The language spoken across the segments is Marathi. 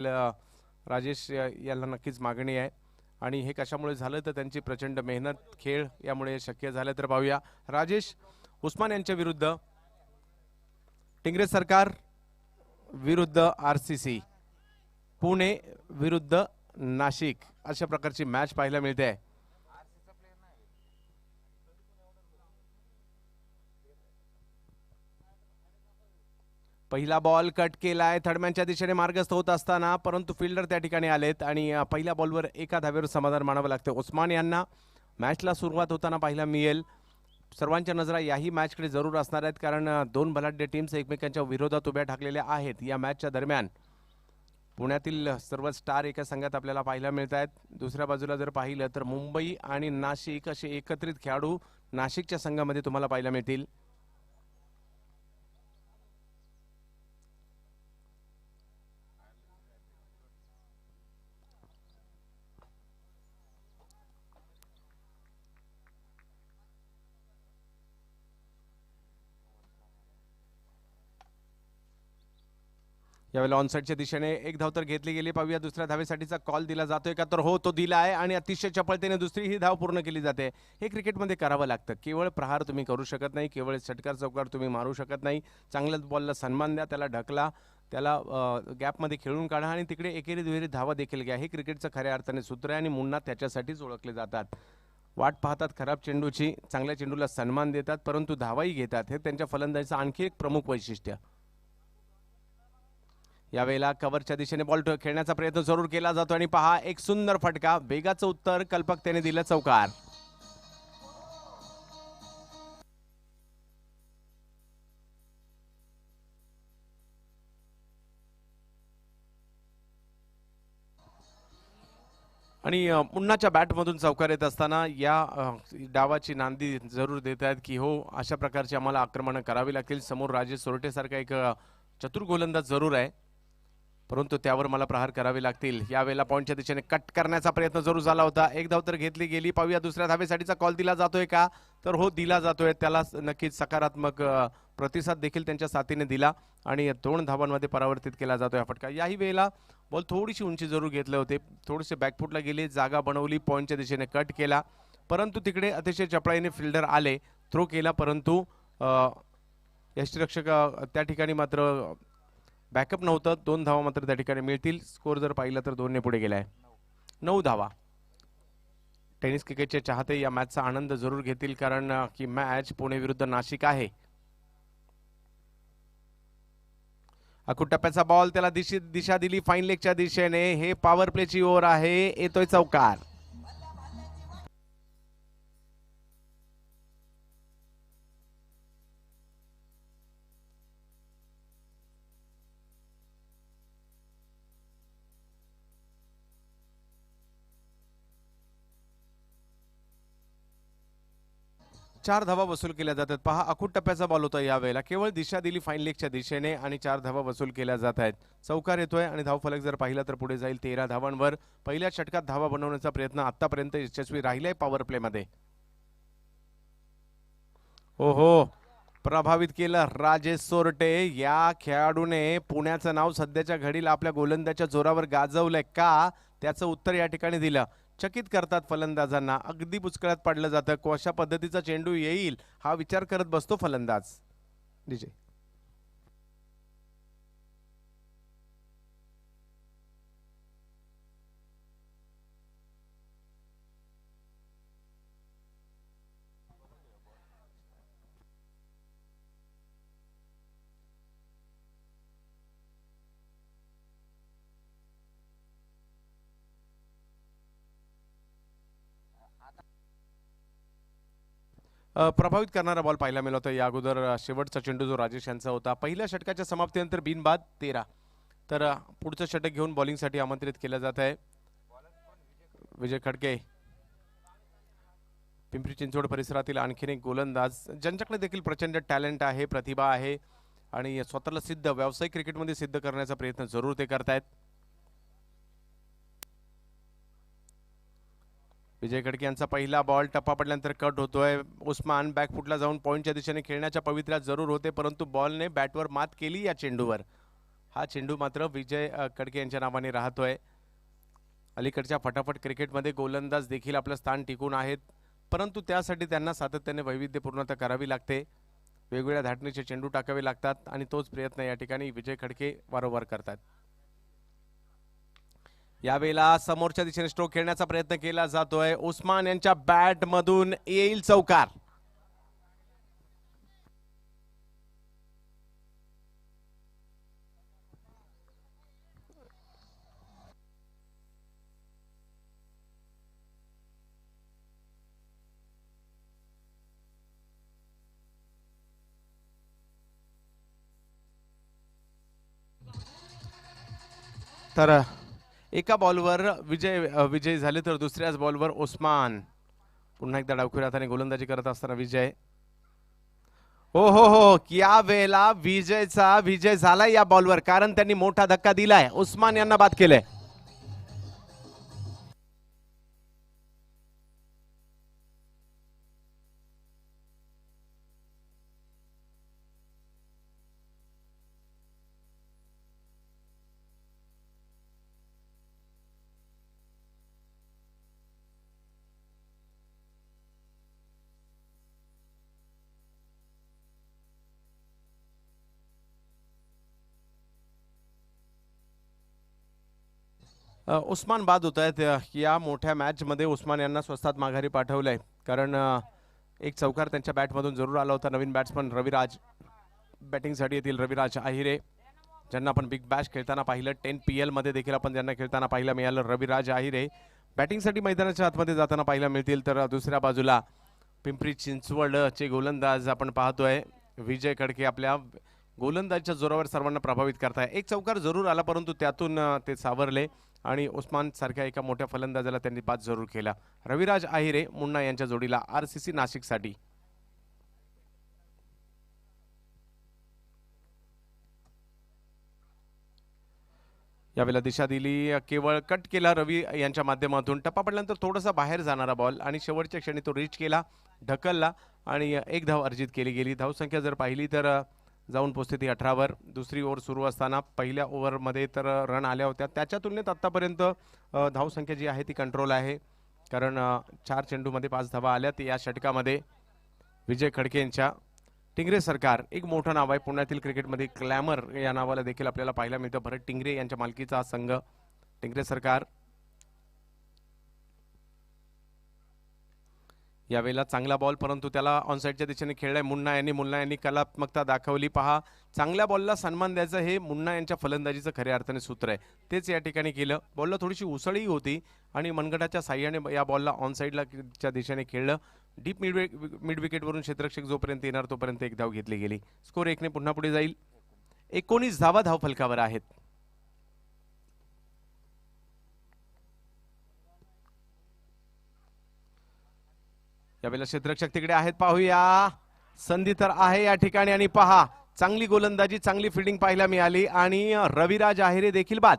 राजेश यांना नक्कीच मागणी आहे आणि हे कशामुळे झालं तर त्यांची प्रचंड मेहनत खेळ यामुळे शक्य झालं. तर पाहूया राजेश उस्मान यांच्या विरुद्ध टिंगरे सरकार विरुद्ध RCC, पुणे विरुद्ध नाशिक अशा प्रकारची मॅच पाहायला मिळते आहे. पहिला बॉल कट केलाय थर्डमॅनच्या दिशेने मार्गस्थ होत असताना, परंतु फिल्डर त्या ठिकाणी आलेत आणि पहिल्या बॉलवर एका धावेवर समाधान मानावं लागतं उस्मान यांना. मॅचला सुरुवात होताना पाहायला मिळेल सर्वांच्या नजरा याही मॅचकडे जरूर असणार आहेत, कारण दोन बलाढ्य टीम्स एकमेकांच्या विरोधात उभ्या ठाकलेल्या आहेत. या मॅचच्या दरम्यान पुण्यातील सर्व स्टार एका संघात आपल्याला पाहायला मिळत आहेत. दुसऱ्या बाजूला जर पाहिलं तर मुंबई आणि नाशिक असे एकत्रित खेळाडू नाशिकच्या संघामध्ये तुम्हाला पाहायला मिळतील. यावेळेला ऑनसाईडच्या दिशेने एक धाव तर घेतली गेली. पाहूया दुसऱ्या धावेसाठीचा कॉल दिला जातोय का, तर हो तो दिला आहे आणि अतिशय चपळतेने दुसरी ही धाव पूर्ण केली जाते. हे क्रिकेटमध्ये करावं लागतं. केवळ प्रहार तुम्ही करू शकत नाही, केवळ षटकार चौकार तुम्ही मारू शकत नाही. चांगल्याच बॉलला सन्मान द्या, त्याला ढकला, त्याला गॅपमध्ये खेळून काढा आणि तिकडे एकेरी दुहेरी धावा देखील घ्या. हे क्रिकेटचं खऱ्या अर्थाने सूत्र आहे आणि मुन्ना त्याच्यासाठीच ओळखले जातात. वाट पाहतात खराब चेंडूची, चांगल्या चेंडूला सन्मान देतात, परंतु धावाही घेतात. हे त्यांच्या फलंदाजीचं आणखी एक प्रमुख वैशिष्ट्य. यावेळेला कव्हरच्या दिशेने बॉल खेळण्याचा प्रयत्न जरूर केला जातो आणि पहा एक सुंदर फटका, वेगाचं उत्तर कल्पकतेने दिलं, चौकार. आणि मुन्नाच्या बॅटमधून चौकार येत असताना या डावाची नांदी जरूर देत आहेत की हो अशा प्रकारची आम्हाला आक्रमणं करावी लागतील. समोर राजेश सोरटे सारखा एक चतुर गोलंदाज जरूर आहे, परंतु त्यावर मला प्रहार करावे लागतील. यावेळेला पॉईंटच्या दिशेने कट करण्याचा प्रयत्न जरूर झाला होता. एक धाव तर घेतली गेली. पाहूया दुसऱ्या धावेसाठीचा कॉल दिला जातोय का, तर हो दिला जातोय. त्याला नक्कीच सकारात्मक प्रतिसाद देखील त्यांच्या साथीने दिला आणि 2 धावांमध्ये परावर्तित केला जातोय हा फटका. याही वेळेला बॉल थोडीशी उंची जरूर घेतले होते, थोडेसे बॅकफुटला गेले, जागा बनवली, पॉईंटच्या दिशेने कट केला, परंतु तिकडे अतिशय चपळाईने फिल्डर आले, थ्रो केला, परंतु यष्टीरक्षक त्या ठिकाणी मात्र बॅकअप नव्हतं. 2 धावा मात्र त्या ठिकाणी मिळतील. स्कोर जर पाहिलं तर 2 ने पुढे गेलाय, 9 धावा. टेनिस क्रिकेटचे चाहते या मॅचचा आनंद जरूर घेतील, कारण की मॅच पुणे विरुद्ध नाशिक आहे. अखूट टप्प्याचा बॉल, त्याला दिशा दिली फाईन लेगच्या दिशेने. हे पॉवर प्लेची ओव्हर आहे, येतोय चौकार. चार धावा वसूल केल्या जातात. पहा अखूट टप्प्याचा बॉल होता यावेळेला, केवळ दिशा दिली फाईन लेगच्या दिशेने आणि 4 धावा वसूल केल्या जात आहेत. चौकार येतोय आणि धावफलक जर पाहिला तर पुढे जाईल 13 धावांवर. पहिल्या षटकात धावा बनवण्याचा प्रयत्न आतापर्यंत यशस्वी राहिलाय पॉवर प्ले मध्ये. हो प्रभावित केलं राजेश सोरटे या खेळाडूने. पुण्याचं नाव सध्याच्या घडीला आपल्या गोलंदाच्या जोरावर गाजवलंय का, त्याचं उत्तर या ठिकाणी दिलं. चकित करतात फलंदाजांना, अगदी बुचकळ्यात पडलं जातं. कशा पद्धतीचा चेंडू येईल हा विचार करत बसतो फलंदाज. डीजे प्रभावित करणारा बॉल पाहायला मिळाला होता या अगोदर. शेवटचा चेंडू जो राजेश यांचा होता. पहिल्या षटकाच्या समाप्तीनंतर बिनबाद 13. तर पुढचं षटक घेऊन बॉलिंगसाठी आमंत्रित केलं जात आहे विजय खडके. पिंपरी चिंचवड परिसरातील आणखीन एक गोलंदाज ज्यांच्याकडे देखील प्रचंड टॅलेंट आहे, प्रतिभा आहे आणि स्वतःला सिद्ध व्यावसायिक क्रिकेटमध्ये सिद्ध करण्याचा प्रयत्न जरूर ते करतायत. विजय खडके यांचा पहिला बॉल टप्पा पडल्यानंतर कट होतोय. उस्मान बॅकफुटला जाऊन पॉईंटच्या दिशेने खेळण्याच्या पवित्र्यात जरूर होते, परंतु बॉलने बॅटवर मात केली या चेंडूवर. हा चेंडू मात्र विजय कडके यांच्या नावाने राहतोय. अलीकडच्या फटाफट क्रिकेटमध्ये गोलंदाज देखील आपलं स्थान टिकून आहेत, परंतु त्यासाठी त्यांना सातत्याने वैविध्यपूर्णता करावी लागते. वेगवेगळ्या धाटणीचे चेंडू टाकावे लागतात आणि तोच प्रयत्न या ठिकाणी विजय खडके वारंवार करतात. यावेळेला समोरच्या दिशेने स्ट्रोक खेळण्याचा प्रयत्न केला जातोय. उस्मान यांच्या बॅट मधून येईल चौकार. तर एका बॉलवर विजय झाले, तर दुसऱ्याच बॉलवर उस्मान. पुन्हा एकदा डावखुऱ्या हाताने गोलंदाजी करत असताना विजय. हो हो हो, या वेळेला विजयचा विजय झालाय या बॉलवर, कारण त्यांनी मोठा धक्का दिलाय. उस्मान यांना बाद केलंय. उस्मान बाद होत आहेत. या मोठ्या मॅच मध्ये उस्मान यांना स्वस्तात माघारी पाठवलंय, कारण एक चौकार त्यांच्या बॅटमधून जरूर आला होता. नवीन बॅट्समन रविराज बॅटिंगसाठी येतील. रविराज आहिरे, ज्यांना आपण बिग बॅश खेळताना पाहिलं, 10 PL मध्ये देखील आपण ज्यांना खेळताना पाहायला मिळालं. रविराज आहिरे बॅटिंगसाठी मैदानाच्या आतमध्ये जाताना पाहायला मिळतील. तर दुसऱ्या बाजूला पिंपरी चिंचवडचे गोलंदाज आपण पाहतोय. विजय खडके आपल्या गोलंदाजीच्या जोरावर सर्वांना प्रभावित करताय. एक चौकार जरूर आला, परंतु त्यातून ते सावरले आणि उस्मान सारख्या एका मोठ्या फलंदाजाला त्यांनी बाद जरूर केला. रविराज आहिरे मुन्ना यांच्या जोडीला RCC नाशिकसाठी. यावेळेला दिशा दिली, केवळ कट केला रवी यांच्या माध्यमातून. टप्पा पडल्यानंतर थोडासा बाहेर जाणारा बॉल आणि शेवटच्या क्षणी तो रीच केला, ढकलला आणि एक धाव अर्जित केली गेली. धावसंख्या जर पाहिली तर जाऊन पोहोचते ती 18वर. दुसरी ओव्हर सुरू असताना पहिल्या ओव्हरमध्ये तर रन आल्या होत्या, त्याच्या तुलनेत आतापर्यंत धावसंख्या जी आहे ती कंट्रोल आहे, कारण 4 चेंडूमध्ये 5 धावा आल्यात. या षटकामध्ये विजय खडके यांच्या टिंगरे सरकार एक मोठं नाव आहे. पुण्यातील क्रिकेटमध्ये क्लॅमर या नावाला देखील आपल्याला पाहायला मिळतं. भरत टिंगरे यांच्या मालकीचा हा संघ टिंगरे सरकार. यावेळेला चांगला बॉल, परंतु त्याला ऑनसाईडच्या दिशेने खेळलाय मुन्ना यांनी कलात्मकता दाखवली. पहा, चांगल्या बॉलला सन्मान द्यायचं हे मुन्ना यांच्या फलंदाजीचं खऱ्या अर्थाने सूत्र आहे. तेच या ठिकाणी केलं. बॉलला थोडीशी उसळी होती आणि मनगटाच्या साह्याने या बॉलला ऑनसाईडच्या दिशेने खेळलं. डीप मिड विकेटवरून क्षेत्ररक्षक जोपर्यंत येणार तोपर्यंत एक धाव घेतली गेली. स्कोर 1ने पुन्हा पुढे जाईल. 19 धावा धाव फलकावर आहेत. यावेळेला क्षेत्ररक्षक तिकडे आहेत, पाहूया. संधी तर आहे या ठिकाणी आणि पहा, चांगली गोलंदाजी, चांगली फिल्डिंग पाहायला मिळाली आणि रविराज आहिरे देखील बाद.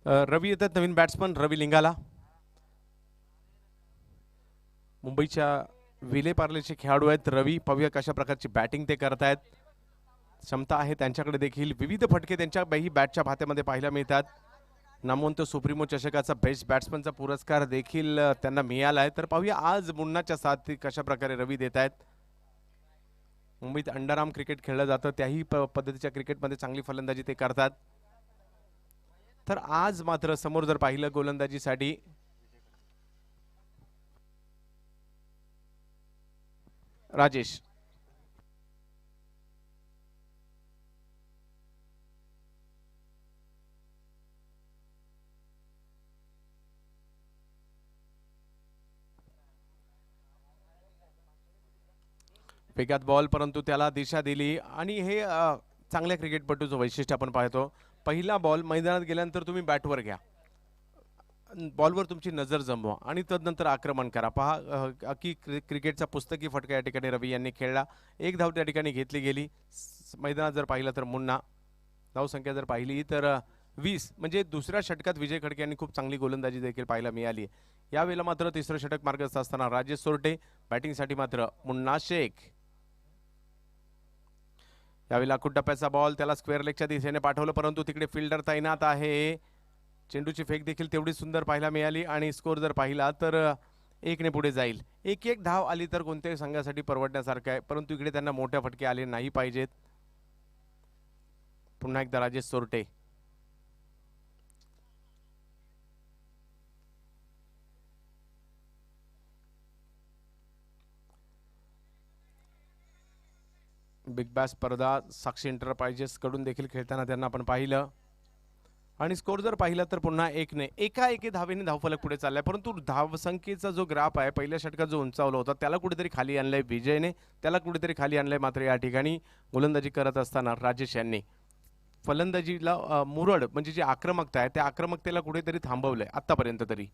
रवी येतात, नवीन बॅट्समन रवी लिंगाला. मुंबईच्या विले पार्लेचे खेळाडू आहेत रवी. पाहूया कशा प्रकारची बॅटिंग ते करतायत. क्षमता आहे त्यांच्याकडे देखील. विविध फटके त्यांच्या बॅटच्या भात्यामध्ये पाहायला मिळतात. नामवंत सुप्रीमो चषकाचा बेस्ट बॅट्समनचा पुरस्कार देखील त्यांना मिळाला आहे. तर पाहूया आज मुन्नाच्या साथी कशा प्रकारे रवी देत आहेत. मुंबईत अंडरआर्म क्रिकेट खेळलं जातं, त्याही पद्धतीच्या क्रिकेटमध्ये चांगली फलंदाजी ते करतात. तर आज मात्र समोर जर पाहिलं गोलंदाजीसाठी राजेश. वेगात बॉल, परंतु त्याला दिशा दिली आणि हे चांगल्या क्रिकेटपटूचं वैशिष्ट्य आपण पाहतो. पहिला बॉल मैदानात गेल्यानंतर तुम्ही बॅटवर घ्या, बॉलवर तुमची नजर जमवा आणि तदनंतर आक्रमण करा. पहा की क्रिकेटचा पुस्तकी फटका या ठिकाणी रवी यांनी खेळला. एक धाव त्या ठिकाणी घेतली गेली. मैदानात जर पाहिलं तर मुन्ना, धावसंख्या जर पाहिली तर 20, म्हणजे दुसऱ्या षटकात विजय खडके यांनी खूप चांगली गोलंदाजी देखील पाहायला मिळाली. यावेळेला मात्र तिसरं षटक मार्गस्थ असताना राजेश सोरटे, बॅटिंगसाठी मात्र मुन्ना शेख. यावेळेला टप्प्याचा बॉल त्याला स्क्वेअर लेगच्या दिशेने पाठवलं, परंतु तिकडे फिल्डर तैनात आहे. चेंडूची फेक देखील तेवढी सुंदर पाहायला मिळाली आणि स्कोर जर पाहिला तर 1ने पुढे जाईल. एक धाव आली तर कोणत्याही संघासाठी परवडण्यासारखं आहे, परंतु इकडे त्यांना मोठे फटके आले नाही पाहिजेत. पुन्हा एकदा राजेश सोरटे. बिग बॅश स्पर्धा साक्षी एंटरप्राइजेस कडून देखील खेळताना त्यांना आपण पाहिलं आणि स्कोर जर पाहिला तर पुन्हा 1ने एका धावेने धावफलक पुढे चाललाय. परंतु धावसंख्येचा जो ग्राफ आहे पहिल्या षटकात जो उंचावला होता त्याला कुठेतरी खाली आणलंय विजयने, त्याला कुठेतरी खाली आणलंय. मात्र या ठिकाणी गोलंदाजी करत असताना राजेश यांनी फलंदाजीला मुरड म्हणजे जी आक्रमकता आहे त्या आक्रमकतेला कुठेतरी थांबवलंय आतापर्यंत तरी.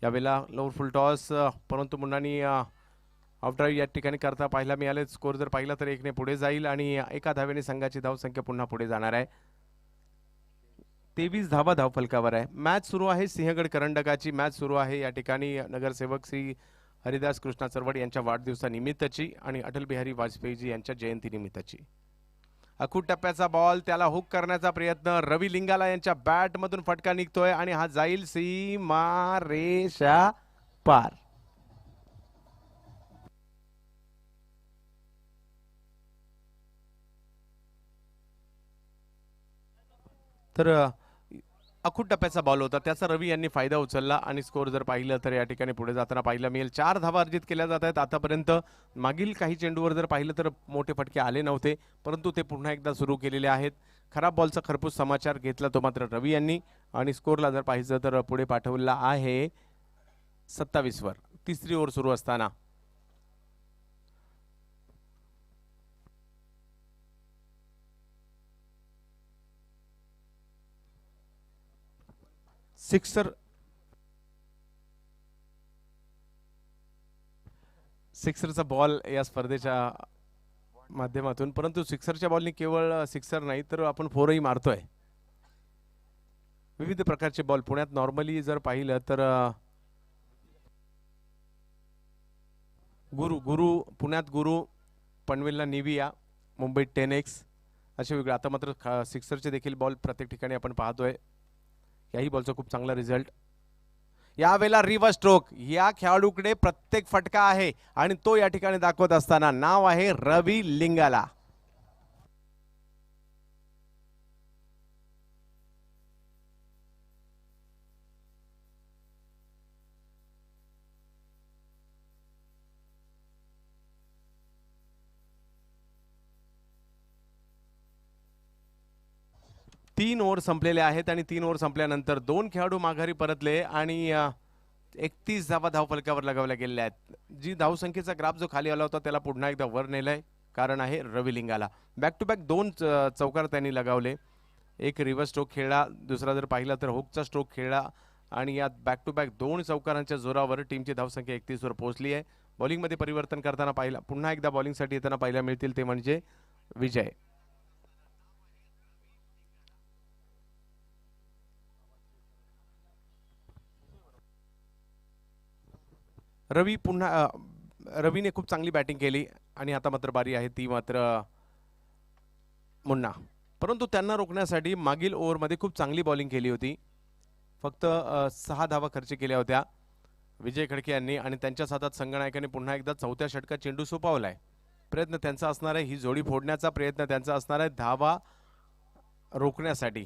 यावेळेला लोअर फुल टॉस, परंतु मुन्नानी ड्राईव्ह या ठिकाणी करता पाहायला मिळाले. स्कोर जर पाहिला तर 1ने पुढे जाईल आणि एका धावेने संघाची धावसंख्या पुन्हा पुढे जाणार आहे. 23 धावा धावफलकावर आहे. मॅच सुरू आहे, सिंहगड करंडकाची मॅच सुरू आहे. या ठिकाणी नगरसेवक श्री हरिदास कृष्णा चरवड यांच्या वाढदिवसानिमित्ताची आणि अटल बिहारी वाजपेयीजी यांच्या जयंतीनिमित्ताची. अखूट टप्प्याचा बॉल त्याला हुक करण्याचा प्रयत्न, रवी लिंगाला यांच्या बॅट मधून फटका निघतोय आणि हा जाईल सीमा रेषा पार. तर अखूट टप्प्याचा बॉल होता, त्याचा रवी यांनी फायदा उचलला आणि स्कोर जर पाहिलं तर या ठिकाणी पुढे जाताना पाहायला मिळेल. 4 धावा अर्जित केल्या जात आहेत आतापर्यंत. मागील काही चेंडूवर जर पाहिलं तर मोठे फटके आले नव्हते, परंतु ते पुन्हा एकदा सुरू केलेले आहेत. खराब बॉलचा खरपूस समाचार घेतला तो मात्र रवी यांनी आणि स्कोरला जर पाहिलं तर पुढे पाठवला आहे 27 वर. तिसरी ओव्हर सुरू असताना सिक्सरचा बॉल या स्पर्धेच्या माध्यमातून, परंतु सिक्सरच्या बॉलनी केवळ सिक्सर नाही तर आपण फोरही मारतोय. विविध प्रकारचे बॉल पुण्यात नॉर्मली जर पाहिलं तर गुरु पुण्यात गुरु, पनवेलला निविया, मुंबईत 10X असे वेगळे. आता मात्र सिक्सरचे देखील बॉल प्रत्येक ठिकाणी आपण पाहतोय. याही बॉलचा खूप चांगला रिझल्ट. यावेळेला रिव्हर्स स्ट्रोक, या खेळाडूकडे प्रत्येक फटका आहे आणि तो या ठिकाणी दाखवत असताना नाव आहे रवी लिंगाला. तीन ओव्हर संपलेले आहेत आणि 3 ओव्हर संपल्यानंतर 2 खेळाडू माघारी परतले आणि 31 धावा धावफलकावर लगावल्या गेलेल्या आहेत. जी धावसंख्येचा ग्राफ जो खाली आला होता त्याला पुन्हा एकदा वर नेलाय, कारण आहे रवी लिंगाला. बॅक टू बॅक 2 चौकार त्यांनी लगावले. एक रिव्हर्स स्ट्रोक खेळला, दुसरा जर पाहिला तर हुकचा स्ट्रोक खेळला आणि यात बॅक टू बॅक 2 चौकारांच्या जोरावर टीमची धावसंख्या 31 वर पोहोचली आहे. बॉलिंगमध्ये परिवर्तन करताना पाहिला, पुन्हा एकदा बॉलिंगसाठी येताना पाहायला मिळतील ते म्हणजे विजय. रवीने खूप चांगली बॅटिंग केली आणि आता मात्र बारी आहे ती मात्र मुन्ना. परंतु त्यांना रोखण्यासाठी मागील ओव्हरमध्ये खूप चांगली बॉलिंग केली होती. फक्त 6 धावा खर्च केल्या होत्या विजय खडके यांनी आणि त्यांच्याच हातात संघनायकाने पुन्हा एकदा चौथ्या षटकात चेंडू सोपावलाय. प्रयत्न त्यांचा असणार आहे, ही जोडी फोडण्याचा प्रयत्न त्यांचा असणार आहे धावा रोखण्यासाठी.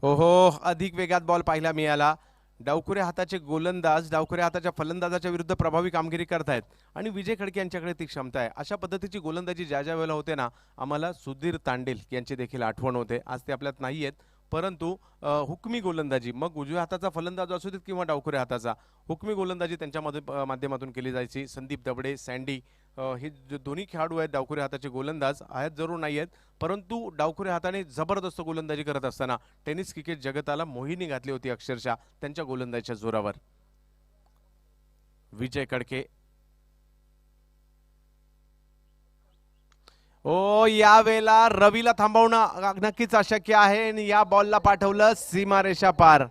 ओहो, अधिक वेगात बॉल पाहायला मिळाला. डावखुऱ्या हाताचे गोलंदाज डावखुऱ्या हाताच्या फलंदाजाच्या विरुद्ध प्रभावी कामगिरी करतायत आणि विजय खडके यांच्याकडे ती क्षमता आहे. अशा पद्धतीची गोलंदाजी ज्या ज्या वेळेला होते ना, आम्हाला सुधीर तांडेल यांची देखील आठवण होते. आज ते आपल्यात नाही आहेत, परंतु हुकमी गोलंदाजी, मग उजव्या हाताचा फलंदाज असू देत किंवा डावखुऱ्या हाताचा, हुकमी गोलंदाजी त्यांच्या माध्यमातून केली जायची. संदीप दबडे, सँडी हे जे दोन्ही खेळाडू आहेत डावखुऱ्या हाताचे गोलंदाज आहेत, जरूर नाही आहेत, परंतु डावखुऱ्या हाताने जबरदस्त गोलंदाजी करत असताना टेनिस क्रिकेट जगताला मोहिनी घातली होती अक्षरशः त्यांच्या गोलंदाजीच्या जोरावर. विजय कडके ओ यावेळेला रवीला थांबवणं नक्कीच अशक्य आहे आणि या बॉलला पाठवलं सीमारेषा पार.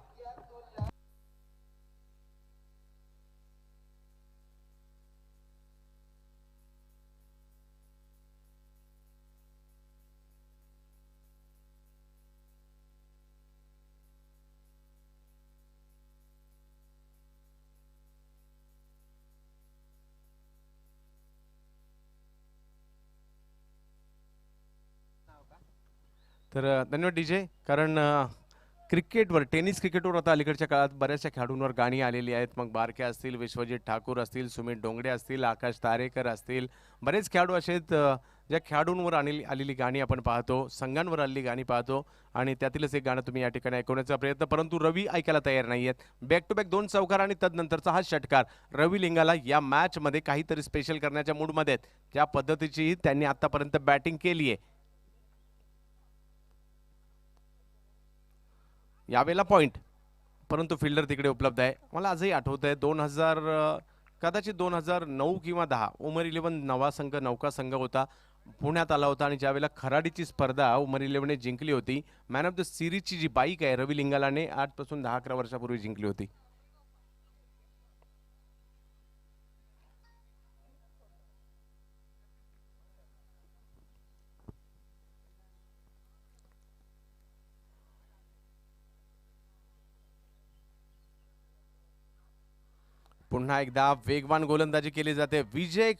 तर धन्यवाद डीजे. कारण क्रिकेटवर टेनिस क्रिकेटवर आता अलीकडच्या काळात बऱ्याचशा खेळाडूंवर गाणी आलेली आहेत. मग बारके असतील, विश्वजित ठाकूर असतील, सुमित डोंगडे असतील, आकाश तारेकर असतील, बरेच खेळाडू असे आहेत ज्या खेळाडूंवर आलेली गाणी आपण पाहतो, संघांवर आलेली गाणी पाहतो आणि त्यातीलच एक गाणं तुम्ही या ठिकाणी ऐकवण्याचा प्रयत्न, परंतु रवी ऐकायला तयार नाही आहेत. बॅक टू बॅक 2 चौकार आणि तदनंतरचा हा षटकार रवी लिंगाला या मॅचमध्ये काहीतरी स्पेशल करण्याच्या मूडमध्ये आहेत. ज्या पद्धतीची त्यांनी आतापर्यंत बॅटिंग केली आहे, यावेळेला पॉइंट, परंतु फिल्डर तिकडे उपलब्ध आहे. मला आजही आठवत आहे 2000 कदाचित 2009 किंवा 10 उमर 11 नवा संघ नौका संघ होता, पुण्यात आला होता आणि ज्यावेळेला खराडीची स्पर्धा उमर 11ने जिंकली होती. मॅन ऑफ द सिरीजची जी बाईक आहे रवी लिंगालाने आजपासून 10-11 वर्षापूर्वी जिंकली होती. पुन्हा एकदा वेगवान गोलंदाजी केली जाते. विजय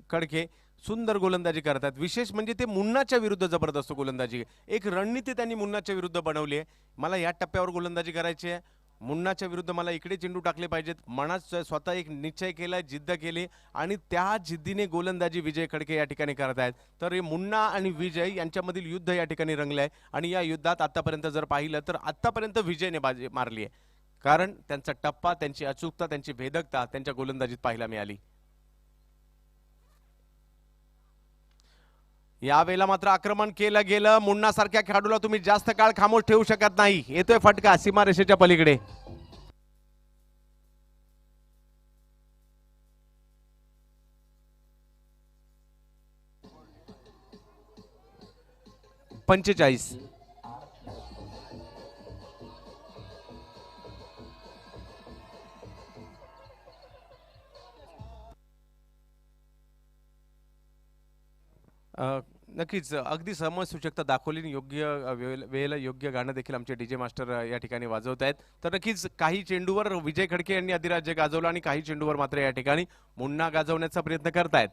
कडके सुंदर गोलंदाजी करतात. विशेष म्हणजे ते मुन्नाच्या विरुद्ध जबरदस्त गोलंदाजी, एक रणनीती त्यांनी मुन्नाच्या विरुद्ध बनवली आहे. मला या टप्प्यावर गोलंदाजी करायची आहे, मुन्नाच्या विरुद्ध मला इकडे चेंडू टाकले पाहिजेत, मनात स्वतः एक निश्चय केलाय, जिद्द केली आणि त्या जिद्दीने गोलंदाजी विजय खडके या ठिकाणी करत आहेत. तर हे मुन्ना आणि विजय यांच्यामधील युद्ध या ठिकाणी रंगलं आहे आणि या युद्धात आतापर्यंत जर पाहिलं तर आतापर्यंत विजयने बाजी मारली आहे, कारण त्यांचा टप्पा, त्यांची अचूकता, त्यांची भेदकता त्यांच्या गोलंदाजीत पाहायला मिळाली. यावेळेला मात्र आक्रमण केलं गेलं. मुन्ना सारख्या खेळाडूला तुम्ही जास्त काळ खामोश ठेवू शकत नाही. येतोय फटका सीमारेषेच्या पलीकडे. पंचेचाळीस. नक्कीच अगदी समसूचकता दाखवली. योग्य वेळेला योग्य गाणं देखील आमचे डीजे मास्टर या ठिकाणी वाजवत आहेत. तर नक्कीच काही चेंडूवर विजय खडके यांनी अधिराज्य गाजवलं आणि काही चेंडूवर मात्र या ठिकाणी मुन्ना गाजवण्याचा प्रयत्न करतायत.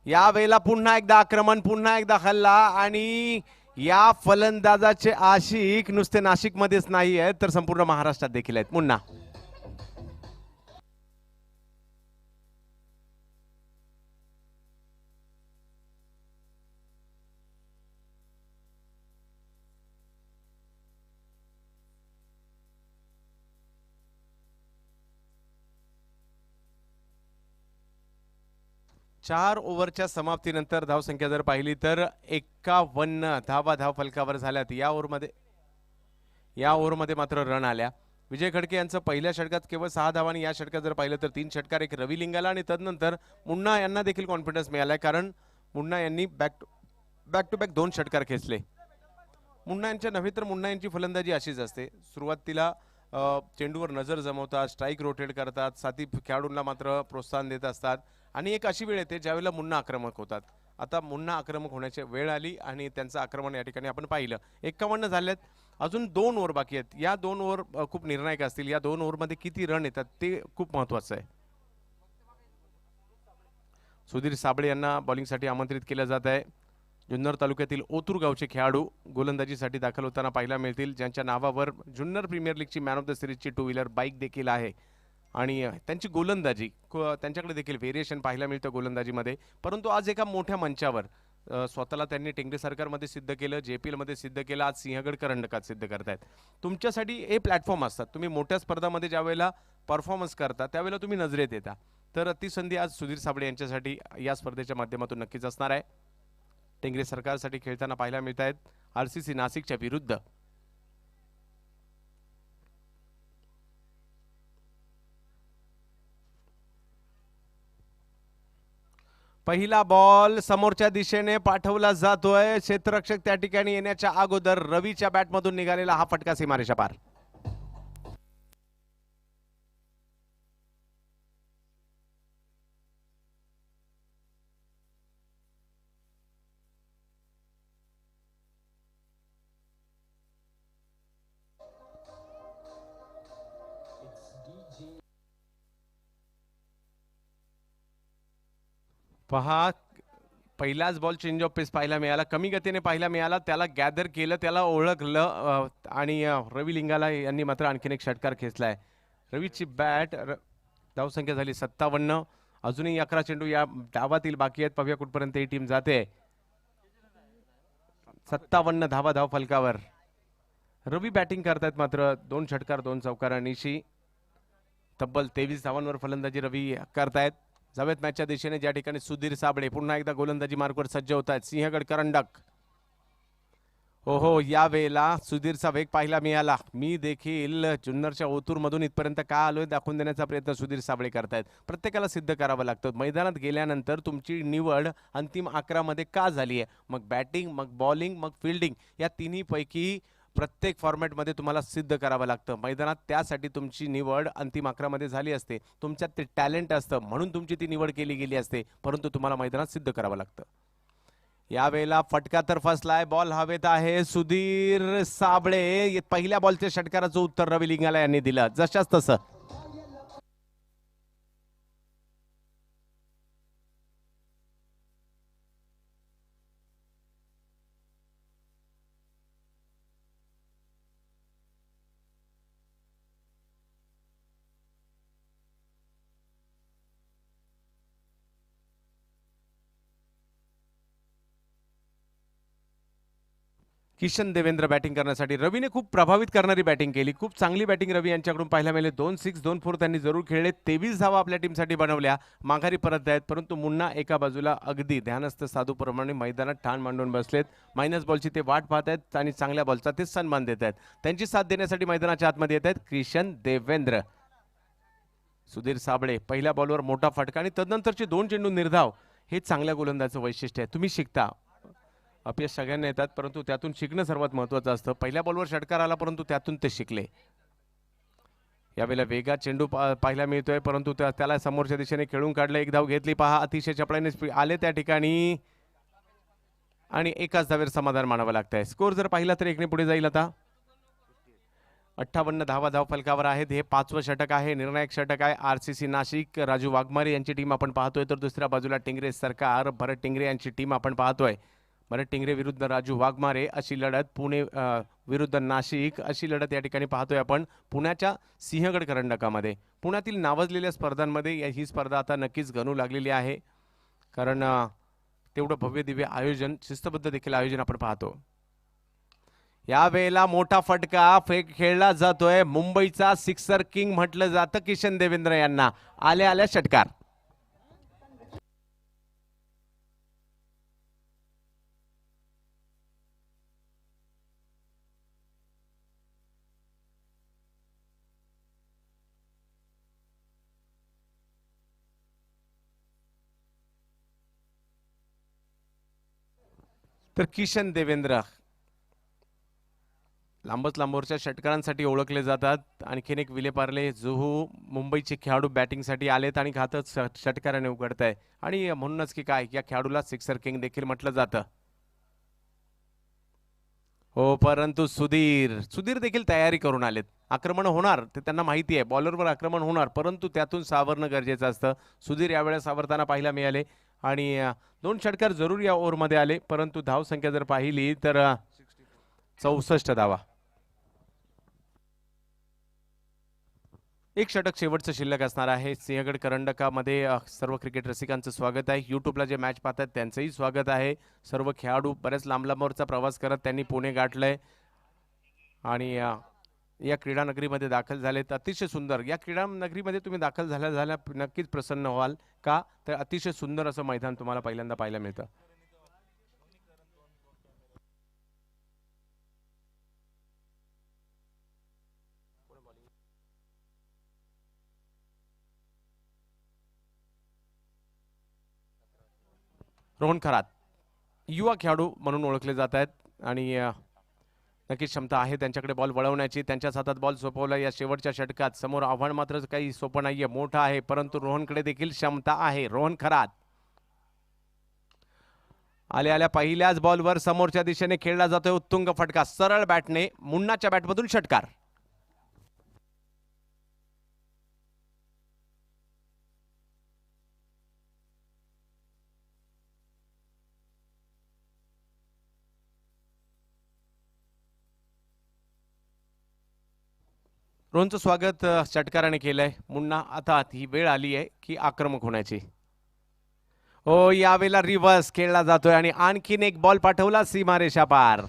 या वेळेला पुन्हा एकदा आक्रमण, पुन्हा एकदा हल्ला आणि या फलंदाजाचे आशिक नुसते नाशिकमध्येच नाही आहेत तर संपूर्ण महाराष्ट्रात देखील आहेत. मुन्ना 4 ओव्हरच्या समाप्तीनंतर धावसंख्या जर पाहिली तर 51 धावा धाव फलकावर झाल्यात. या ओव्हरमध्ये मात्र रन आल्या. विजय खडके यांचं पहिल्या षटकात केवळ 6 धावा आणि या षटकात जर पाहिलं तर 3 षटकार, एक रवी लिंगाला आणि तदनंतर मुन्ना यांना देखील कॉन्फिडन्स मिळालाय, कारण मुन्ना यांनी बॅक टू बॅक 2 षटकार खेचले. मुन्ना यांच्या नव्हे तर मुन्ना यांची फलंदाजी अशीच असते. सुरुवातीला चेंडूवर नजर जमवतात, स्ट्राईक रोटेट करतात, साथी खेळाडूंना मात्र प्रोत्साहन देत असतात आणि एक अशी वेळ येते ज्यावेळेला मुन्ना आक्रमक होतात. आता मुन्ना आक्रमक होण्याची वेळ आली आणि त्यांचं आक्रमण या ठिकाणी आपण पाहिलं. 51 झालेत, अजून 2 ओव्हर बाकी आहेत. या 2 ओव्हर खूप निर्णायक असतील. या 2 ओव्हरमध्ये किती रन येतात ते खूप महत्त्वाचं आहे. सुधीर साबळे यांना बॉलिंगसाठी आमंत्रित केलं जात आहे. जुन्नर तालुक्यातील ओतूर गावचे खेळाडू गोलंदाजीसाठी दाखल होताना पाहायला मिळतील, ज्यांच्या नावावर जुन्नर प्रीमियर लीगची मॅन ऑफ द सिरीजची 2 व्हीलर बाईक देखील आहे आणि त्यांची गोलंदाजी त्यांच्याकडे देखील व्हेरिएशन पाहायला मिळतं गोलंदाजीमध्ये. परंतु आज एका मोठ्या मंचावर स्वतःला त्यांनी टेंगरे सरकारमध्ये सिद्ध केलं, JPL मध्ये सिद्ध केलं, आज सिंहगड करंडकात सिद्ध करतायत. तुमच्यासाठी हे प्लॅटफॉर्म असतात. तुम्ही मोठ्या स्पर्धामध्ये ज्यावेळेला परफॉर्मन्स करता त्यावेळेला तुम्ही नजरेत येता. तर ती संधी आज सुधीर साबळे यांच्यासाठी या स्पर्धेच्या माध्यमातून नक्कीच असणार आहे. टेंगरे सरकारसाठी खेळताना पाहायला मिळत आहेत RCC नाशिकच्या विरुद्ध. पहिला बॉल समोरच्या दिशेने पाठवला जातोय. क्षेत्ररक्षक त्या ठिकाणी येण्याच्या अगोदर रवीच्या बॅटमधून निघालेला हा फटका सीमारेषा पार. पहा, पहिलाच बॉल चेंज ऑफ पेस पाहायला मिळाला, कमी गतीने पाहायला मिळाला, त्याला गॅदर केलं, त्याला ओळखलं आणि रवी लिंगाला यांनी मात्र आणखीन एक षटकार खेचलाय. रवीची बॅट, धावसंख्या झाली 57. अजूनही 11 चेंडू या डावातील बाकी आहेत. पाहूया कुठपर्यंत ही टीम जाते. 57 धावा धाव फलकावर. रवी बॅटिंग करतायत मात्र 2 षटकार 2 चौकारांनीशी तब्बल 23 धावांवर फलंदाजी रवी करतायत. जावेत मॅचच्या दिशेने ज्या ठिकाणी सुधीर साबळे पुन्हा एकदा गोलंदाजी मार्कवर सज्ज होत आहेत. सिंहगड करंडक. हो, या वेळेला सुधीरचा वेग पाहायला मिळाला. मी देखील जुन्नरच्या ओतूर मधून इथपर्यंत का आलोय दाखवून देण्याचा प्रयत्न सुधीर साबळे करतायत. प्रत्येकाला सिद्ध करावं लागतं. मैदानात गेल्यानंतर तुमची निवड अंतिम 11 मध्ये का झाली आहे, मग बॅटिंग, मग बॉलिंग, मग फिल्डिंग, या तिन्ही पैकी प्रत्येक फॉर्मॅटमध्ये तुम्हाला सिद्ध करावं लागतं. मैदानात त्यासाठी तुमची निवड अंतिम 11 मध्ये झाली असते. तुमच्यात ते टॅलेंट असतं म्हणून तुमची ती निवड केली गेली असते, परंतु तुम्हाला मैदानात सिद्ध करावं लागतं. यावेळेला फटका तर फसलाय. बॉल हवेत आहे. सुधीर साबळे पहिल्या बॉलच्या षटकाराचं उत्तर रवी लिंगाला यांनी दिलं जशाच तसं. किशन देवेंद्र बॅटिंग करण्यासाठी. रवीने खूप प्रभावित करणारी बॅटिंग केली. खूप चांगली बॅटिंग रवी यांच्याकडून पाहायला मिळाली. 2 6 2 4 त्यांनी जरूर खेळले. 23 धावा आपल्या टीमसाठी बनवल्या. माघारी परत आहेत, परंतु मुन्ना एका बाजूला अगदी ध्यानस्थ साधूप्रमाणे मैदानात ठाण मांडून बसलेत. मायनस बॉलची ते वाट पाहत आहेत आणि चांगल्या बॉलचा ते सन्मान देत आहेत. त्यांची साथ देण्यासाठी मैदानाच्या आतमध्ये येत आहेत किशन देवेंद्र. सुधीर साबळे पहिल्या बॉलवर मोठा फटका आणि तदनंतरचे 2 चेंडू निर्धाव. हे चांगल्या गोलंदाजाचं वैशिष्ट्य आहे. तुम्ही शिकता. अपयश सगळ्यांना येतात, परंतु त्यातून शिकणं सर्वात महत्त्वाचं असतं. पहिल्या बॉलवर षटकार आला, परंतु त्यातून ते शिकले. यावेळेला वेगात चेंडू पाहायला मिळतोय, परंतु त्याला समोरच्या दिशेने खेळून काढलं. एक धाव घेतली. पहा, अतिशय चपळाईने आले त्या ठिकाणी आणि एकाच धावेवर समाधान मानावं लागतंय. स्कोर जर पाहिला तर 1 ने पुढे जाईल. आता 58 धावा धाव फलकावर आहेत. हे 5वं षटक आहे, निर्णायक षटक आहे. RCC नाशिक, राजू वाघमारे यांची टीम आपण पाहतोय, तर दुसऱ्या बाजूला टेंगरे सरकार, भरत टेंगरे यांची टीम आपण पाहतोय. भरत टेंगरे विरुद्ध राजू वाघमारे अशी लढत. पुणे विरुद्ध नाशिक अशी लढत या ठिकाणी पाहतोय आपण पुण्याच्या सिंहगड करंडकामध्ये. पुण्यातील नावाजलेल्या स्पर्धांमध्ये ही स्पर्धा आता नक्कीच गणू लागलेली आहे, कारण तेवढं भव्य दिव्य आयोजन, शिस्तबद्ध देखील आयोजन आपण पाहतो. या वेळेला मोठा फटका खेळला जातोय. मुंबईचा सिक्सर किंग म्हटलं जातं किशन देवेंद्र यांना. आल्या आल्या षटकार. तर किशन देवेंद्र लांबच लांबवरच्या षटकारांसाठी ओळखले जातात. आणखीन एक विलेपार्ले जुहू मुंबईचे खेळाडू बॅटिंगसाठी आलेत आणि घातच षटकाराने उघडत आहे, आणि म्हणूनच की काय या खेळाडूला सिक्सर किंग देखील म्हटलं जातं. हो, परंतु सुधीर देखील तयारी करून आलेत. आक्रमण होणार ते त्यांना माहिती आहे. बॉलरवर आक्रमण होणार, परंतु त्यातून सावरणं गरजेचं असतं. सुधीर यावेळेस सावरताना पाहायला मिळाले आणि 2 षटकार जरूर या ओव्हरमध्ये आले, परंतु धाव संख्या जर पाहिली तर 64 धावा. एक षटक शेवटचं शिल्लक असणार आहे. सिंहगड करंडकामध्ये सर्व क्रिकेट रसिकांचं स्वागत आहे. यूट्यूबला जे मॅच पाहतात त्यांचंही स्वागत आहे. सर्व खेळाडू बऱ्याच लांब लांबवरचा प्रवास करत त्यांनी पुणे गाठलंय आणि या क्रीडा नगरीमध्ये दाखल झालेत. अतिशय सुंदर या क्रीडा नगरीमध्ये तुम्ही दाखल झाल्या झाल्या नक्कीच प्रसन्न व्हाल का तर अतिशय सुंदर असं मैदान तुम्हाला पहिल्यांदा पाहायला मिळतं. रोहन खरात युवा खेळाडू म्हणून ओळखले जात आहेत आणि नक्कीच क्षमता आहे त्यांच्याकडे बॉल वळवण्याची. त्यांच्याच हातात बॉल सोपवला या शेवटच्या षटकात. समोर आव्हान मात्र काही सोपं नाहीये, मोठं आहे, परंतु रोहनकडे देखील क्षमता आहे. रोहन खरात आल्या आल्या पहिल्याच बॉलवर समोरच्या दिशेने खेळला जातोय उत्तुंग फटका सरळ बॅटने मुन्नाच्या बॅटमधून षटकार. रोहनचं स्वागत षटकाराने केलंय. मुन्ना आता ही वेळ आली आहे की आक्रमक होण्याची. हो यावेळेला रिव्हर्स खेळला जातोय आणि आणखीन एक बॉल पाठवला सीमारेषा पार.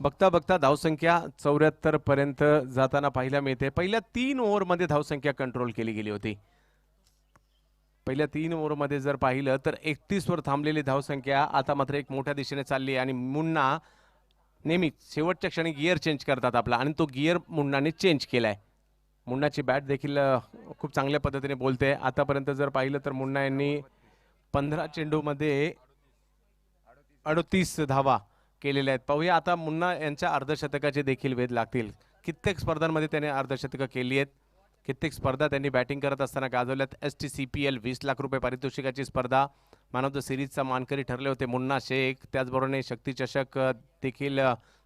बघता बघता धावसंख्या 74 पर्यंत जाताना पाहायला मिळते. पहिल्या 3 ओव्हरमध्ये धावसंख्या कंट्रोल केली गेली होती. पहिल्या 3 ओव्हरमध्ये जर पाहिलं तर 31 वर थांबलेली धावसंख्या आता मात्र एक मोठ्या दिशेने चालली आणि मुन्ना नेहमीच शेवटच्या क्षणी गिअर चेंज करतात आपला आणि तो गिअर मुन्नाने चेंज केलाय. मुन्नाची बॅट देखील खूप चांगल्या पद्धतीने बोलते. आतापर्यंत जर पाहिलं तर मुन्ना यांनी 15 चेंडूमध्ये 38 धावा केलेल्या आहेत. पाहूया आता मुन्ना यांच्या अर्धशतकाचे देखील वेध लागतील. कित्येक स्पर्धांमध्ये त्याने अर्धशतकं केली आहेत. कित्येक स्पर्धा त्यांनी बॅटिंग करत असताना गाजवल्यात. STCPL 20 लाख रुपये पारितोषिकाची स्पर्धा, मॅन ऑफ द सिरीजचा मानकरी ठरले होते मुन्ना शेख. त्याचबरोबर शक्ती चषक देखील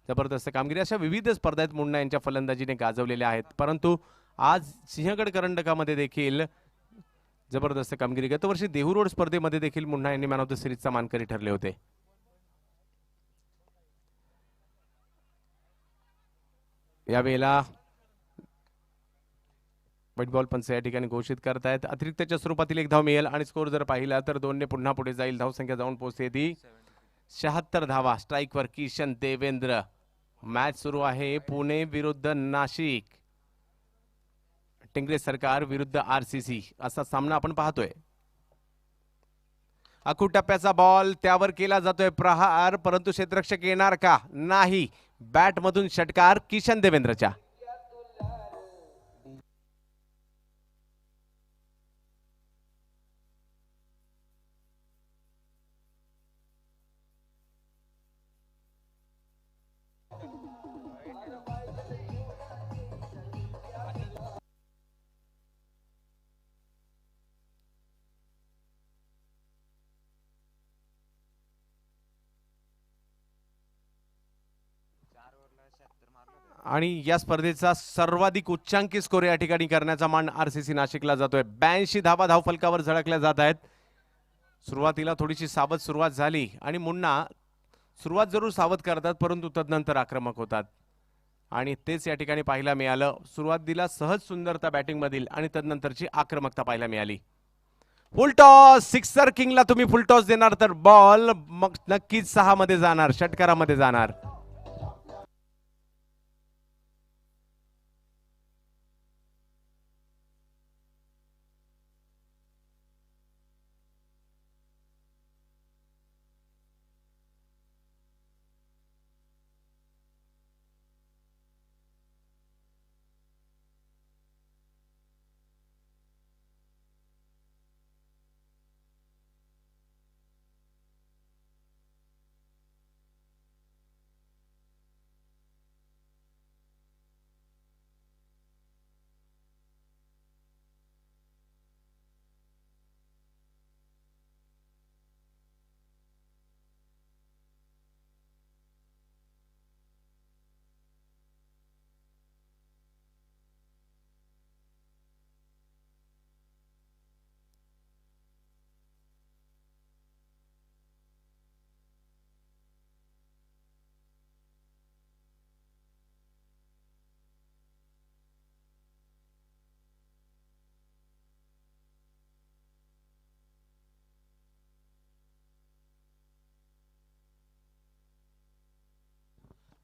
जबरदस्त कामगिरी. अशा विविध स्पर्धा आहेत मुन्ना यांच्या फलंदाजीने गाजवलेल्या आहेत. परंतु आज सिंहगड करंडकामध्ये देखील जबरदस्त कामगिरी. गतवर्षी देहू रोड स्पर्धेमध्ये देखील मुन्ना यांनी मॅन ऑफ द सिरीजचा मानकरी ठरले होते. यावेळेला व्हाईट बॉल पंच या ठिकाणी घोषित करतायत. अतिरिक्तच्या स्वरूपातील एक धाव मिळेल आणि स्कोर जर पाहिला तर 2 ने पुन्हा पुढे जाईल. धावसंख्या जाऊन पोहोचते ती 76 धावा. स्ट्राईकवर किशन देवेंद्र. मॅच सुरू आहे पुणे विरुद्ध नाशिक. टिंगरे सरकार विरुद्ध RCC असा सामना आपण पाहतोय. अखू टप्प्याचा बॉल त्यावर केला जातोय प्रहार, परंतु क्षेत्ररक्षक येणार का नाही. बॅट मधून षटकार किशन देवेंद्रच्या. आणि या स्पर्धेचा सर्वाधिक उच्चांकी स्कोर या ठिकाणी करण्याचा मान RCC नाशिकला जातोय. 82 धावा धावफलकावर झळकल्या जात आहेत. सुरुवातीला थोडीशी सावध सुरुवात झाली आणि मुन्ना सुरुवात जरूर सावध करतात परंतु तदनंतर आक्रमक होतात आणि तेच या ठिकाणी पाहायला मिळालं. सुरुवातीला सहज सुंदरता बॅटिंग मधील आणि तदनंतरची आक्रमकता पाहायला मिळाली. फुल टॉस सिक्सर किंगला तुम्ही फुल टॉस देणार तर बॉल मग नक्कीच 6 मध्ये जाणार, षटकारामध्ये जाणार.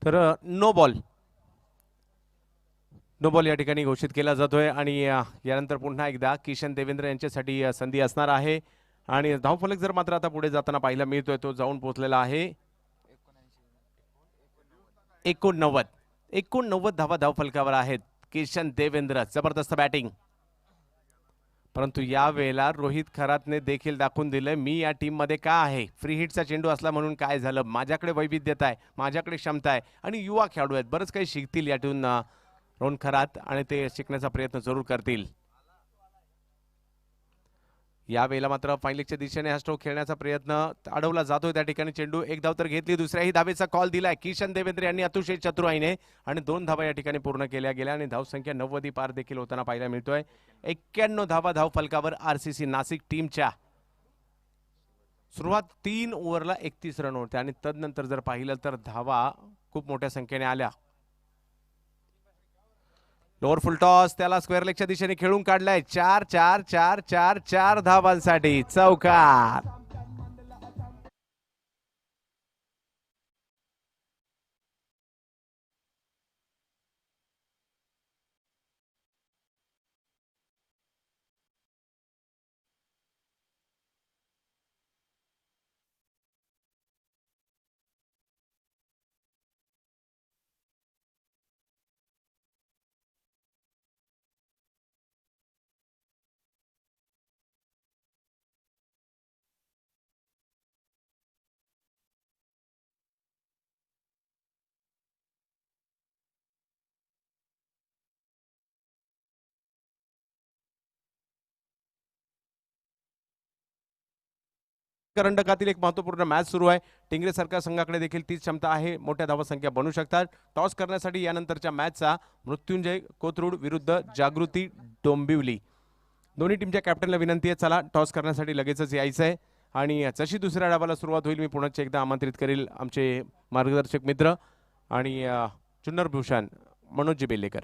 तर नो बॉल या ठिकाणी घोषित केला जातोय आणि यानंतर पुन्हा एकदा किशन देवेंद्र यांच्यासाठी संधी असणार आहे आणि धावफलक जर मात्र आता पुढे जाताना पाहायला मिळतोय तो जाऊन पोहोचलेला आहे 89 धावा धावफलकावर आहेत. किशन देवेंद्र जबरदस्त बॅटिंग, परंतु या वेळेला रोहित खरातने देखील दाखवून दिलं मी या टीम मध्ये का आहे. फ्री हिटचा चेंडू असला म्हणून काय झालं, माझ्याकडे वैविध्यता आहे, माझ्याकडे क्षमता आहे आणि युवा खेळाडू आहेत, बरंच काही शिकतील यातून रोहन खरात आणि ते शिकण्याचा प्रयत्न जरूर करतील. या वेळेला मात्र फायलेगच्या दिशेने हा स्ट्रोक खेळण्याचा प्रयत्न अडवला जातोय. त्या ठिकाणी चेंडू एक धाव तर घेतली, दुसऱ्याही धावेचा कॉल दिलाय किशन देवेंद्र यांनी अतिशय चतुराईने आणि 2 धावा या ठिकाणी पूर्ण केल्या गेल्या आणि धावसंख्या 90 पार देखील होताना पाहायला मिळतोय. 91 धावा धाव फलकावर आरसीसी नाशिक टीमच्या. सुरुवात 3 ओव्हरला 31 रन होते आणि तदनंतर जर पाहिलं तर धावा खूप मोठ्या संख्येने आल्या. लोअर फुल टॉस त्याला स्क्वेअर लेगच्या दिशेने खेळून काढलाय. 4 धावांसाठी चौकार. करंडकातील एक महत्त्वपूर्ण मॅच सुरू आहे. टिंगरे सरकार संघाकडे देखील तीच क्षमता आहे, मोठ्या धावसंख्या बनू शकतात. टॉस करण्यासाठी यानंतरच्या मॅचचा मृत्युंजय कोथरूड विरुद्ध जागृती डोंबिवली. दोन्ही टीमच्या कॅप्टनला विनंती आहे चला टॉस करण्यासाठी लगेचच यायचं आहे आणि जशी दुसऱ्या डावाला सुरुवात होईल मी पुन्हा एकदा आमंत्रित करेल आमचे मार्गदर्शक मित्र आणि चुन्नर भूषण मनोज बेलेकर.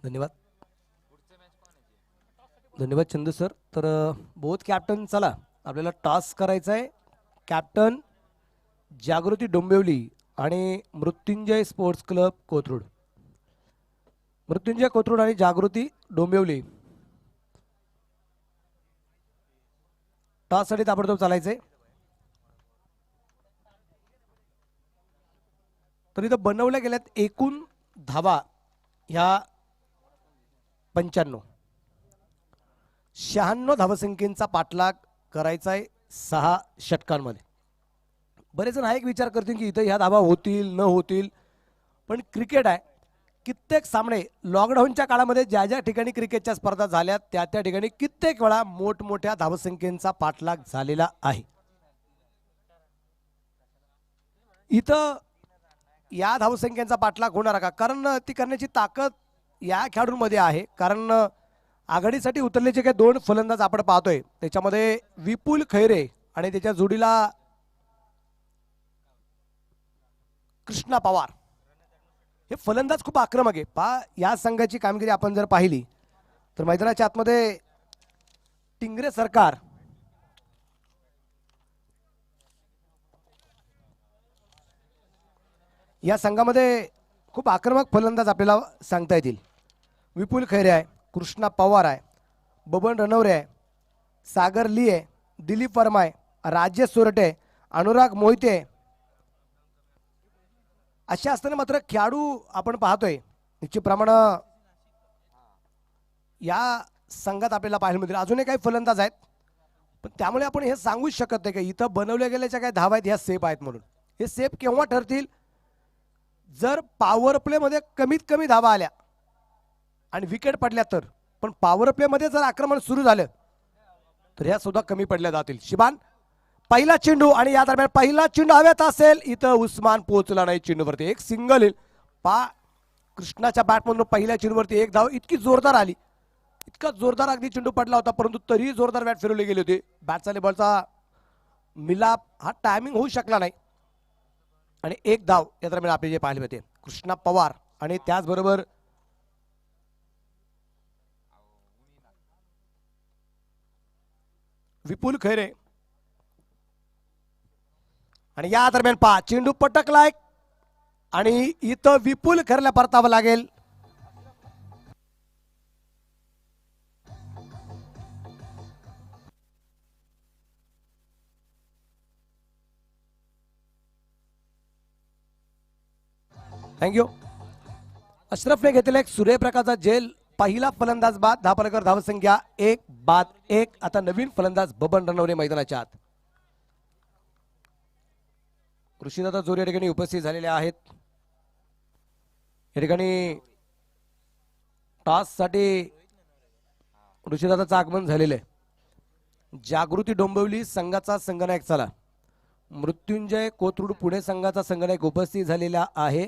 धन्यवाद धन्यवाद चंदू सर. तर बोथ कॅप्टन चला आपल्याला टॉस करायचा आहे. कॅप्टन जागृती डोंबिवली आणि मृत्युंजय स्पोर्ट्स क्लब कोथरूड. मृत्युंजय कोथरूड आणि जागृती डोंबिवली टॉससाठी ताबडतोब चालायचे. तर इथं बनवल्या गेल्यात एकूण धावा ह्या 95. 96 धावसंख्येचा पाठलाग करायचा आहे 6 षटकांमध्ये. बरेच जण हा एक विचार करतील की इथं ह्या धावा होतील न होतील, पण क्रिकेट आहे. कित्येक सामने लॉकडाऊनच्या काळामध्ये ज्या ज्या ठिकाणी क्रिकेटच्या स्पर्धा झाल्या त्या त्या ठिकाणी कित्येक वेळा मोठमोठ्या धावसंख्येचा पाठलाग झालेला आहे. इथं या धावसंख्येचा पाठलाग होणार का, कारण ती करण्याची ताकद या खेळाडूंमध्ये आहे. कारण आघाडीसाठी उतरले जे काही 2 फलंदाज आपण पाहतोय त्याच्यामध्ये विपुल खैरे आणि त्याच्या जोडीला कृष्णा पवार हे फलंदाज खूप आक्रमक आहे. या संघाची कामगिरी आपण जर पाहिली तर मैदानाच्या आतमध्ये टिंगरे सरकार या संघामध्ये खूप आक्रमक फलंदाज आपल्याला सांगता येतील. विपुल खैरे आहे, कृष्णा पवार आहे, बबन रणवरे आहे, सागर ली आहे, दिलीप वर्मा आहे, राजेश सोरटे, अनुराग मोहिते. अशा असताना मात्र खेळाडू आपण पाहतोय निश्चितप्रमाणे या संघात आपल्याला पाहायला मिळतील अजूनही काही फलंदाज आहेत, पण त्यामुळे आपण हे सांगूच शकत नाही की इथं बनवल्या गेल्याच्या काही धावा आहेत ह्या सेफ आहेत म्हणून. हे सेफ केव्हा ठरतील, जर पॉवर प्ले मध्ये कमीत कमी धावा आल्या आणि विकेट पडल्या तर. पण पॉवर प्ले मध्ये जर आक्रमण सुरू झालं तर ह्या सुद्धा कमी पडल्या जातील. शिबान पहिला चेंडू आणि या दरम्यान पहिला चेंडू हवेत असेल, इथं उस्मान पोहोचला नाही चेंडूवरती. एक सिंगल येईल. कृष्णाच्या बॅटमधून पहिल्या चेंडूवरती एक धाव इतकी जोरदार आली, इतका जोरदार अगदी चेंडू पडला होता, परंतु तरीही जोरदार बॅट फिरवली गेली होती. बॅटचा बॉलचा मिलाप हा टायमिंग होऊ शकला नाही आणि एक धाव या दरम्यान आपले जे पाहिले होते कृष्णा पवार आणि त्याचबरोबर विपुल खैरे. आणि या दरम्यान चेंडू पटकलाय आणि इथं विपुल खैरेला परतावं लागेल. थँक्यू. अशरफने घेतलेला एक सूर्यप्रकाशचा झेल. पहिला फलंदाज बाद, धापलकर धावसंख्या 1-1. आता नवीन फलंदाज बबन रणवरे मैदानाच्या आत. ऋषीदादा जोर या ठिकाणी उपस्थित झालेले आहेत. या ठिकाणी टॉस साठी ऋषीदादाचं आगमन झालेलं आहे. जागृती डोंबिवली संघाचा संघनायक चला, मृत्युंजय कोथरूड पुणे संघाचा संघनायक उपस्थित झालेला आहे.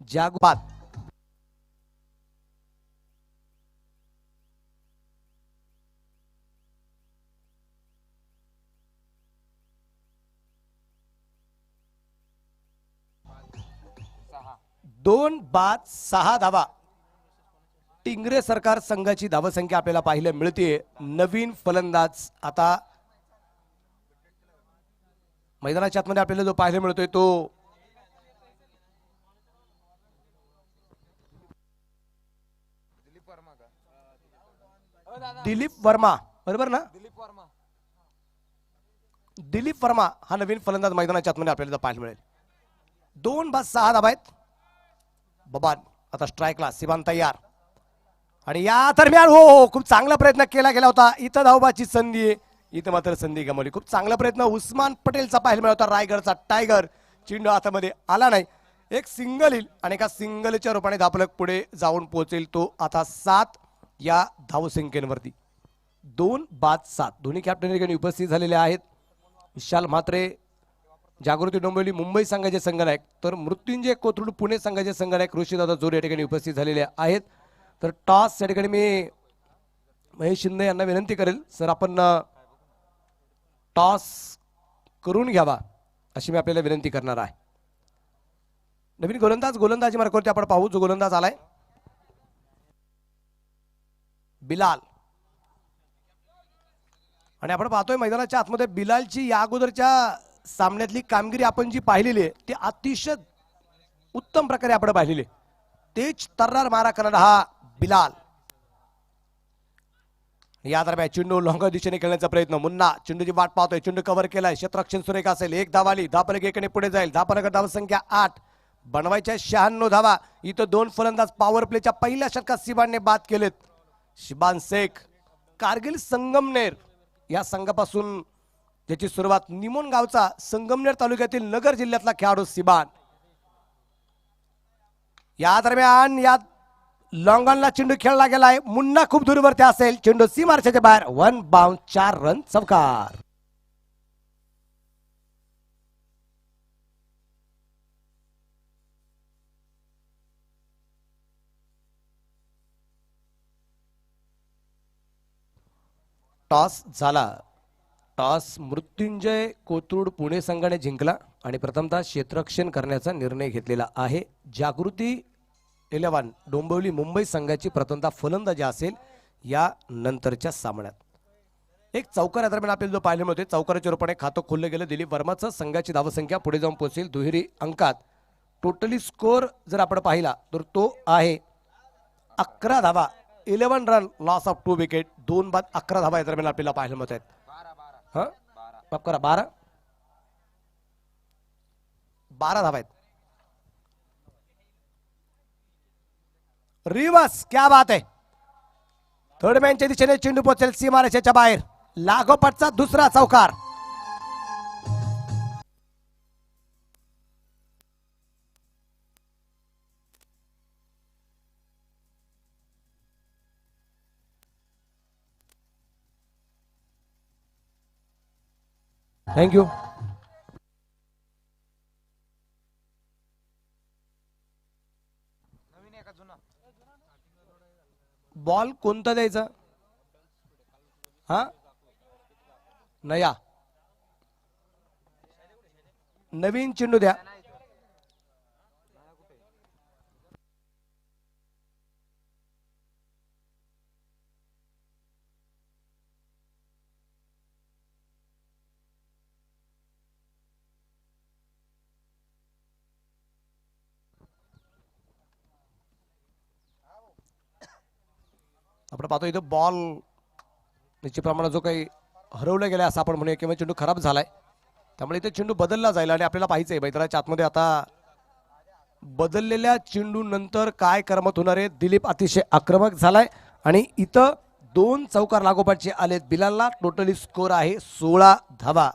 जागबाद दोन बाद 6 धावा. टिंगरे सरकार संघाची धावसंख्या आपल्याला पाहायला मिळते. नवीन फलंदाज आता मैदानाच्या आतमध्ये आपल्याला जो पाहायला मिळतोय तो दिलीप वर्मा, बरोबर ना? दिलीप वर्मा हा नवीन फलंदाज मैदानाच्या आतमध्ये आपल्याला पाहायला मिळेल. 2 बाद 6 धावा आहेत. बबान आता स्ट्राईकला. सिबान तयार आणि या दरम्यान हो खूप चांगला प्रयत्न केला गेला होता. इथं धावबाची संधी आहे, इथं मात्र संधी गमावली. खूप चांगला प्रयत्न उस्मान पटेलचा पाहायला मिळाला होता. रायगडचा टायगर. चेंडू हातामध्ये आला नाही. एक सिंगल येईल आणि एका सिंगलच्या रूपाने धापलक पुढे जाऊन पोहोचेल. तो आता 7 या धावसंख्येवरती. 2 बाद 7. दोन्ही कॅप्टन ठिकाणी उपस्थित झालेले आहेत. विशाल म्हात्रे जागृती डोंबिवली मुंबई संघाचे संघनायक, तर मृत्युंजय कोथरूड पुणे संघाचे संघनायक ऋषीदादा जोर या ठिकाणी उपस्थित झालेले आहेत. तर टॉस या ठिकाणी मी महेश शिंदे यांना विनंती करेल, सर आपण टॉस करून घ्यावा अशी मी आपल्याला विनंती करणार आहे. नवीन गोलंदाजी मार्गावरती आपण पाहू. जो गोलंदाज आलाय बिलाल, आणि आपण पाहतोय मैदानाच्या आतमध्ये बिलालची या अगोदरच्या सामन्यातली कामगिरी आपण जी पाहिलेली आहे ती अतिशय उत्तम प्रकारे आपण पाहिलेली आहे. तेज तर्रार मारा करणारा हा बिलाल. या दरम्यान चेंडू लॉंग दिशेने खेळण्याचा प्रयत्न. मुन्ना चेंडूची वाट पाहतोय. चेंडू कव्हर केलाय. क्षेत्ररक्षण सुरेख असेल. एक धाव आली. धापलक एकाने पुढे जाईल. धापलक धावसंख्या 8. बनवायच्या 96 धावा. इथं 2 फलंदाज पॉवर प्लेच्या पहिल्या षटकात सिबानने बाद केलेत. शिबान शेख कारगिल संगमनेर या संघापासून ज्याची सुरुवात निमोन गावचा संगमनेर तालुक्यातील नगर जिल्ह्यातला खेळाडू सिबान. या दरम्यान या लॉंगॉनला चेंडू खेळला गेलाय. मुन्ना खूप दूरवरती असेल. चेंडू सीमारेषेच्या बाहेर. 1 बाउंड 4 रन चौकार. टॉस झाला. टॉस मृत्युंजय कोथरूड पुणे संघाने जिंकला आणि प्रथमतः क्षेत्ररक्षण करण्याचा निर्णय घेतलेला आहे. जागृती 11 डोंबिवली मुंबई संघाची प्रथमतः फलंदाजी असेल या नंतरच्या सामन्यात. एक चौकार दरम्यान आपल्याला जो पाहायला मिळतोय, चौकाराच्या रूपाने खातं खोललं गेलं. दिलीप वर्माचं संघाची धावसंख्या पुढे जाऊन पोहोचेल दुहेरी अंकात. टोटली स्कोर जर आपण पाहिला तर तो आहे 11 धावा. 11 रन, लॉस ऑफ 2 विकेट. 2 बाद 11 धावा या दरम्यान आपल्याला पाहायला मिळत आहेत. माफ करा 12 धावा आहेत. रिवर्स, क्या बात आहे. थर्ड मॅनच्या दिशेने चेंडू पोहोचेल सीमारेषेच्या बाहेर. लागोपाठचा दुसरा चौकार. थँक्यू. बॉल कोणता द्यायचा? हा, नया नवीन चेंडू द्या. आपण पाहतो इथं बॉल निश्चितप्रमाणे जो काही हरवला गेला असं आपण म्हणूया किंवा चेंडू खराब झालाय, त्यामुळे इथे चेंडू बदलला जाईल आणि आपल्याला पाहायचंय मैदानाच्या आतमध्ये आता बदललेल्या चेंडू नंतर काय करमत होणार आहे. दिलीप अतिशय आक्रमक झालाय आणि इथं 2 चौकार लागोपाठचे आलेत बिलालला. टोटली स्कोर आहे 16 धावा.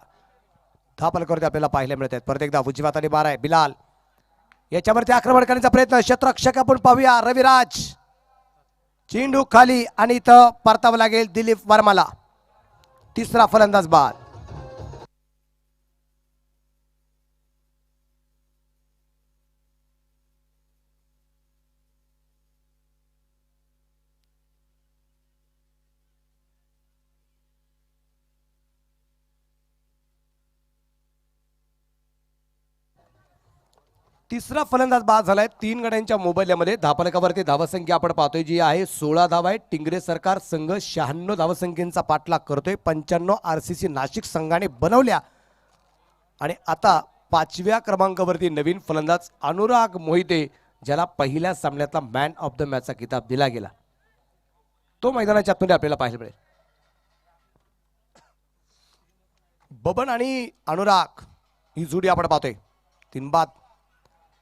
धापलकरती आपल्याला पाहायला मिळत आहेत. परत एकदा उजव्या हाताने बार आहे बिलाल. याच्यावरती आक्रमण करण्याचा प्रयत्न. क्षेत्ररक्षक आपण पाहूया रविराज. चेंडू खाली आणि इथं परतावं लागेल दिलीप वर्माला. तिसरा फलंदाज बाद. तिसरा फलंदाज बाद झालाय 3 गड्यांच्या मोबाईलमध्ये. धापलकावरती धावसंख्या आपण पाहतोय जी आहे 16 धावा आहे. टिंगरे सरकार संघ 96 धावसंख्येचा पाठलाग करतोय. 95 आरसीसी नाशिक संघाने बनवल्या आणि आता 5व्या क्रमांकावरती नवीन फलंदाज अनुराग मोहिते, ज्याला पहिल्या सामन्यातला मॅन ऑफ द मॅचचा किताब दिला गेला, तो मैदानाच्या आतमध्ये आपल्याला पाहायला मिळेल. बबन आणि अनुराग ही जोडी आपण पाहतोय. 3 बाद.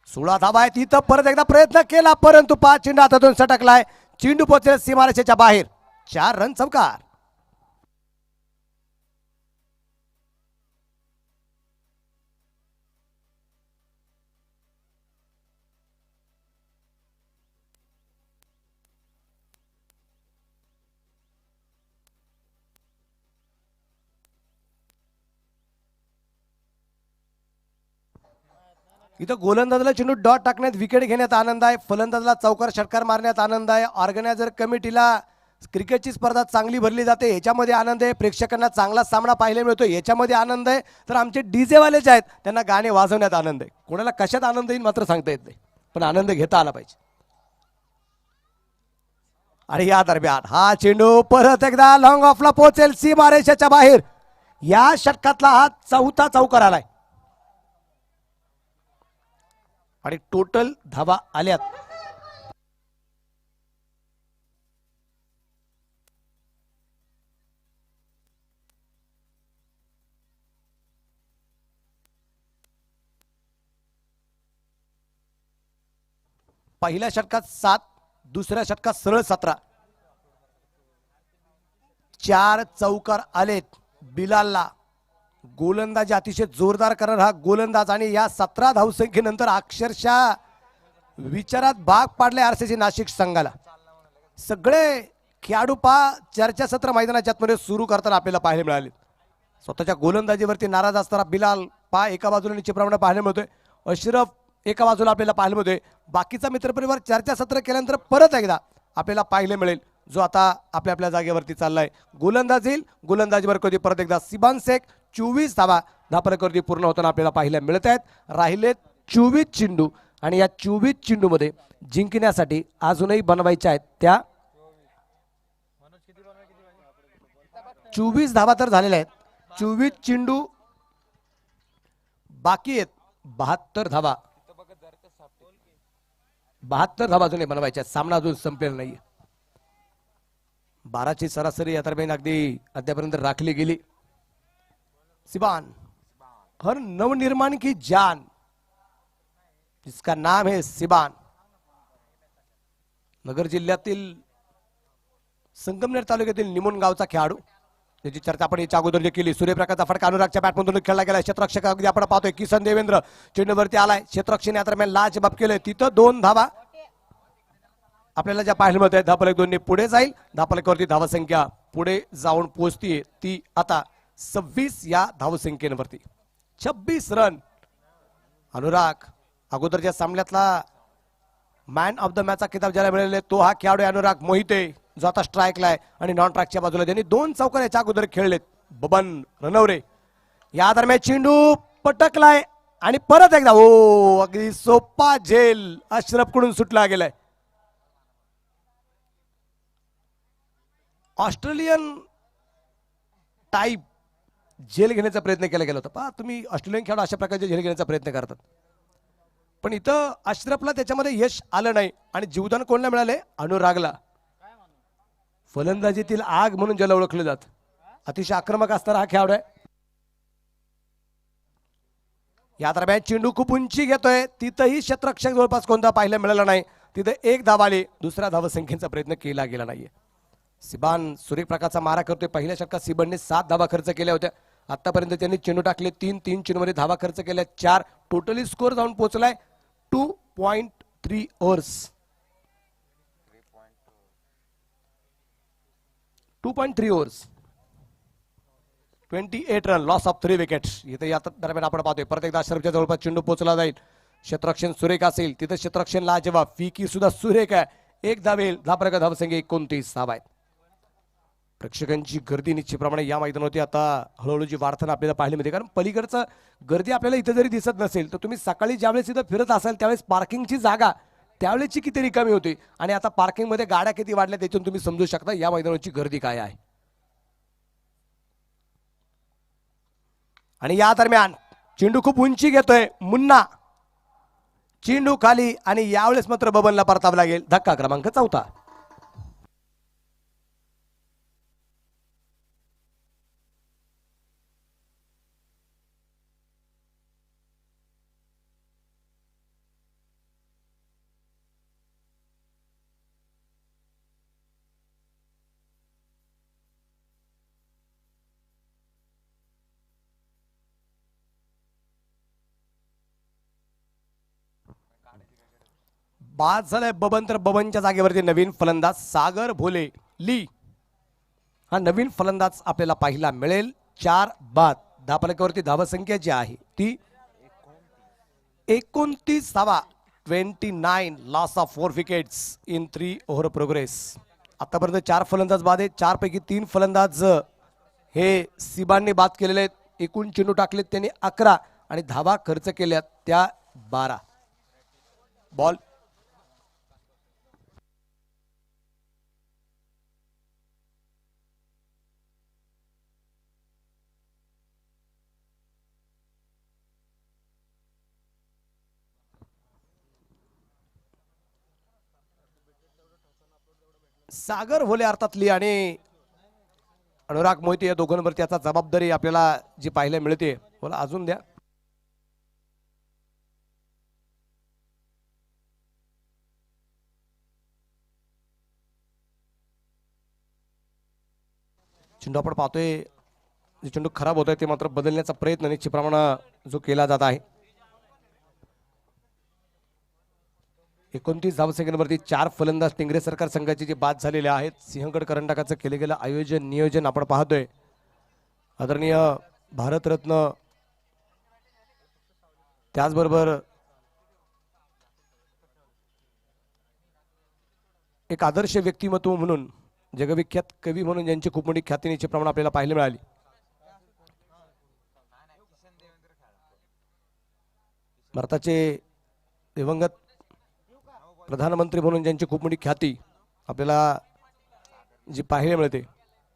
16 धावा आहेत. इथं परत एकदा प्रयत्न केला परंतु 5 चेंडू हातातून सटकलाय. चेंडू पोहोचेल सीमारेषेच्या बाहेर. 4 रन चौकार. इथं गोलंदाजाला चेंडू डॉट टाकण्यात, विकेट घेण्यात आनंद आहे. फलंदाजाला चौकार षटकार मारण्यात आनंद आहे. ऑर्गनायझर कमिटीला क्रिकेटची स्पर्धा चांगली भरली जाते याच्यामध्ये आनंद आहे. प्रेक्षकांना चांगला सामना पाहायला मिळतो याच्यामध्ये आनंद आहे. तर आमचे डीजे वाले जे आहेत त्यांना गाणे वाजवण्यात आनंद आहे. कोणाला कशात आनंद येईल मात्र सांगता येत नाही, पण आनंद घेता आला पाहिजे. आणि या दरम्यान हा चेंडू परत एकदा लॉंग ऑफला पोहोचेल सीमारेषेच्या बाहेर. या षटकातला हा 4था चौकार आलाय आणि टोटल धावा आल्यात. पहिल्या षटकात 7, दुसऱ्या षटकात सरळ 17. 4 चौकार आलेत बिलालला. गोलंदाजी अतिशय जोरदार करणार हा गोलंदाज आणि या 17 धावसंख्येनंतर अक्षरशः विचारात भाग पाडले आरसीसी नाशिक संघाला. सगळे खेळाडू चर्चासत्र मैदानाच्या आतमध्ये सुरू करताना आपल्याला पाहायला मिळाले. स्वतःच्या गोलंदाजीवरती नाराज असताना बिलाल एका बाजूला निश्चितप्रमाणे पाहायला मिळतोय. अशरफ एका बाजूला आपल्याला पाहायला मिळतोय. बाकीचा मित्रपरिवार चर्चासत्र केल्यानंतर परत एकदा आपल्याला पाहायला मिळेल जो आता आपल्या आपल्या जागेवरती चाललाय. गोलंदाज येईल. गोलंदाजीवर कधी परत एकदा सिबान शेख. 24 धावा धापलकरती पूर्ण होताना आपल्याला पाहायला मिळत आहेत. राहिलेत 24 चेंडू आणि या 24 चेंडू मध्ये जिंकण्यासाठी अजूनही बनवायच्या आहेत त्या 24 धावा तर झालेल्या आहेत. 24 चेंडू बाकी आहेत. 72 धावा 72 धावा अजूनही बनवायच्या. सामना अजून संपलेला नाहीये. 12ची सरासरी या दरम्यान अगदी अद्यापर्यंत राखली गेली. सिबान हर नवनिर्माण की जान, जिसका नाम है सिबान. नगर जिल्ह्यातील संगमनेर तालुक्यातील निमोन गावचा खेळाडू, त्याची चर्चा आपण याच्या अगोदर जे केली. सूर्यप्रकाशचा फटका अनुरागच्या बॅटमधून खेळला गेला. क्षेत्ररक्षक अगदी आपण पाहतोय किसन देवेंद्र चेंडूवरती आलाय. क्षेत्ररक्षण या दरम्यान लाजबाब केलंय. तिथं 2 धावा आपल्याला ज्या पाहायला मिळत आहेत. धापलक 2 ने पुढे जाईल. धापलकावरती धावसंख्या पुढे जाऊन पोहोचतीये, ती आता 26 या धावसंख्येवरती. 26 रन. अनुराग अगोदरच्या सामन्यातला मॅन ऑफ द मॅचचा किताब ज्याला मिळालेला तो हा खेळाडू अनुराग मोहिते, जो आता स्ट्राईकला आहे आणि नॉन ट्रॅकच्या बाजूला त्यांनी 2 चौकार याच्या अगोदर खेळलेत. बबन रणवरे या दरम्यान चेंडू पटकलाय आणि परत एकदा अगदी सोपा झेल अशरफ कडून सुटला गेलाय. ऑस्ट्रेलियन टाईप झेल घेण्याचा प्रयत्न केला गेला होता. पहा तुम्ही ऑस्ट्रेलियन खेळाडू अशा प्रकारचे झेल घेण्याचा प्रयत्न करतात, पण इथं अशरफला त्याच्यामध्ये यश आलं नाही आणि जीवदान कोणाला मिळाले? अनुरागला. फलंदाजीतील आग म्हणून ज्याला ओळखलं जात, अतिशय आक्रमक असणारा हा खेळाडू आहे. या दरम्यान चेंडू खूप उंची घेतोय. तिथंही क्षेत्ररक्षक जवळपास कोणता पाहायला मिळाला नाही. तिथे 1 धाव आली. दुसऱ्या धावसंख्येचा प्रयत्न केला गेला नाहीये. सिबान सूर्यप्रकाशचा मारा करतोय. पहिल्या षटकात सिबानने 7 धावा खर्च केल्या होत्या. आतापर्यंत त्यांनी चेंडू टाकले 3 चेंडूमध्ये धावा खर्च केल्या 4. टोटली स्कोर जाऊन पोहोचलाय 2.3 overs. 2.3 overs 28 run, loss of 3 wickets. इथे या दरम्यान आपण पाहतोय परत एकदा अशरफच्या जवळपास चेंडू पोहोचला जाईल. क्षेत्ररक्षण सुरेख असेल तिथं क्षेत्ररक्षण लाजवाब. फिकी सुद्धा सुरेख आहे. 1 धावेल. धापरका धावसंख्या 29 धावा आहेत. प्रेक्षकांची गर्दी निश्चितप्रमाणे या मैदानावरती आता हळूहळू जी वाढताना आपल्याला पाहायला मिळते. कारण पलीकडचं गर्दी आपल्याला इथं जरी दिसत नसेल तर तुम्ही सकाळी ज्यावेळेस इथं फिरत असाल त्यावेळेस पार्किंगची जागा त्यावेळेसची किती रिकामी होती आणि आता पार्किंगमध्ये गाड्या किती वाढल्या त्यातून तुम्ही समजू शकता या मैदानाची गर्दी काय आहे. आणि या दरम्यान चेंडू खूप उंची घेतोय मुन्ना. चेंडू खाली आणि यावेळेस मात्र बबनला परतावं लागेल. धक्का क्रमांक 4. बाद झालाय बबन, तर बबनच्या जागेवरती नवीन फलंदाज सागर भोले ली हा नवीन फलंदाज आपल्याला पाहायला मिळेल. 4 बाद. धापलकावरती धावसंख्या जी आहे ती 29 धावा. 29. Loss of 4 wickets in 3 over progress. आतापर्यंत 4 फलंदाज बाद आहेत. 4 पैकी 3 फलंदाज हे सिबानने बाद केलेले आहेत. एकूण चेंडू टाकलेत त्यांनी 11 आणि धावा खर्च केल्यात त्या 12. बॉल सागर भोले अर्थात ली आणि अनुराग मोहिते या दोघांवरती याचा जबाबदारी आपल्याला जी पाहायला मिळते. बोला अजून द्या. चेंडू आपण पाहतोय जे चेंडू खराब होत आहे ते मात्र बदलण्याचा प्रयत्न निश्चितप्रमाणे जो केला जात आहे. 29 धावसंख्येवरती 4 फलंदाज टिंगरे सरकार संघाचे जे बाद झालेले आहेत. सिंहगड करंडकाचं केले गेलं आयोजन नियोजन आपण पाहतोय. आदरणीय भारतरत्न त्याचबरोबर एक आदर्श व्यक्तिमत्व म्हणून जगविख्यात कवी म्हणून ज्यांची खूप मोठी ख्याती निश्चितप्रमाणे आपल्याला पाहायला मिळाली. भारताचे दिवंगत प्रधानमंत्री म्हणून ज्यांची खूप मोठी ख्याती आपल्याला जी पाहायला मिळते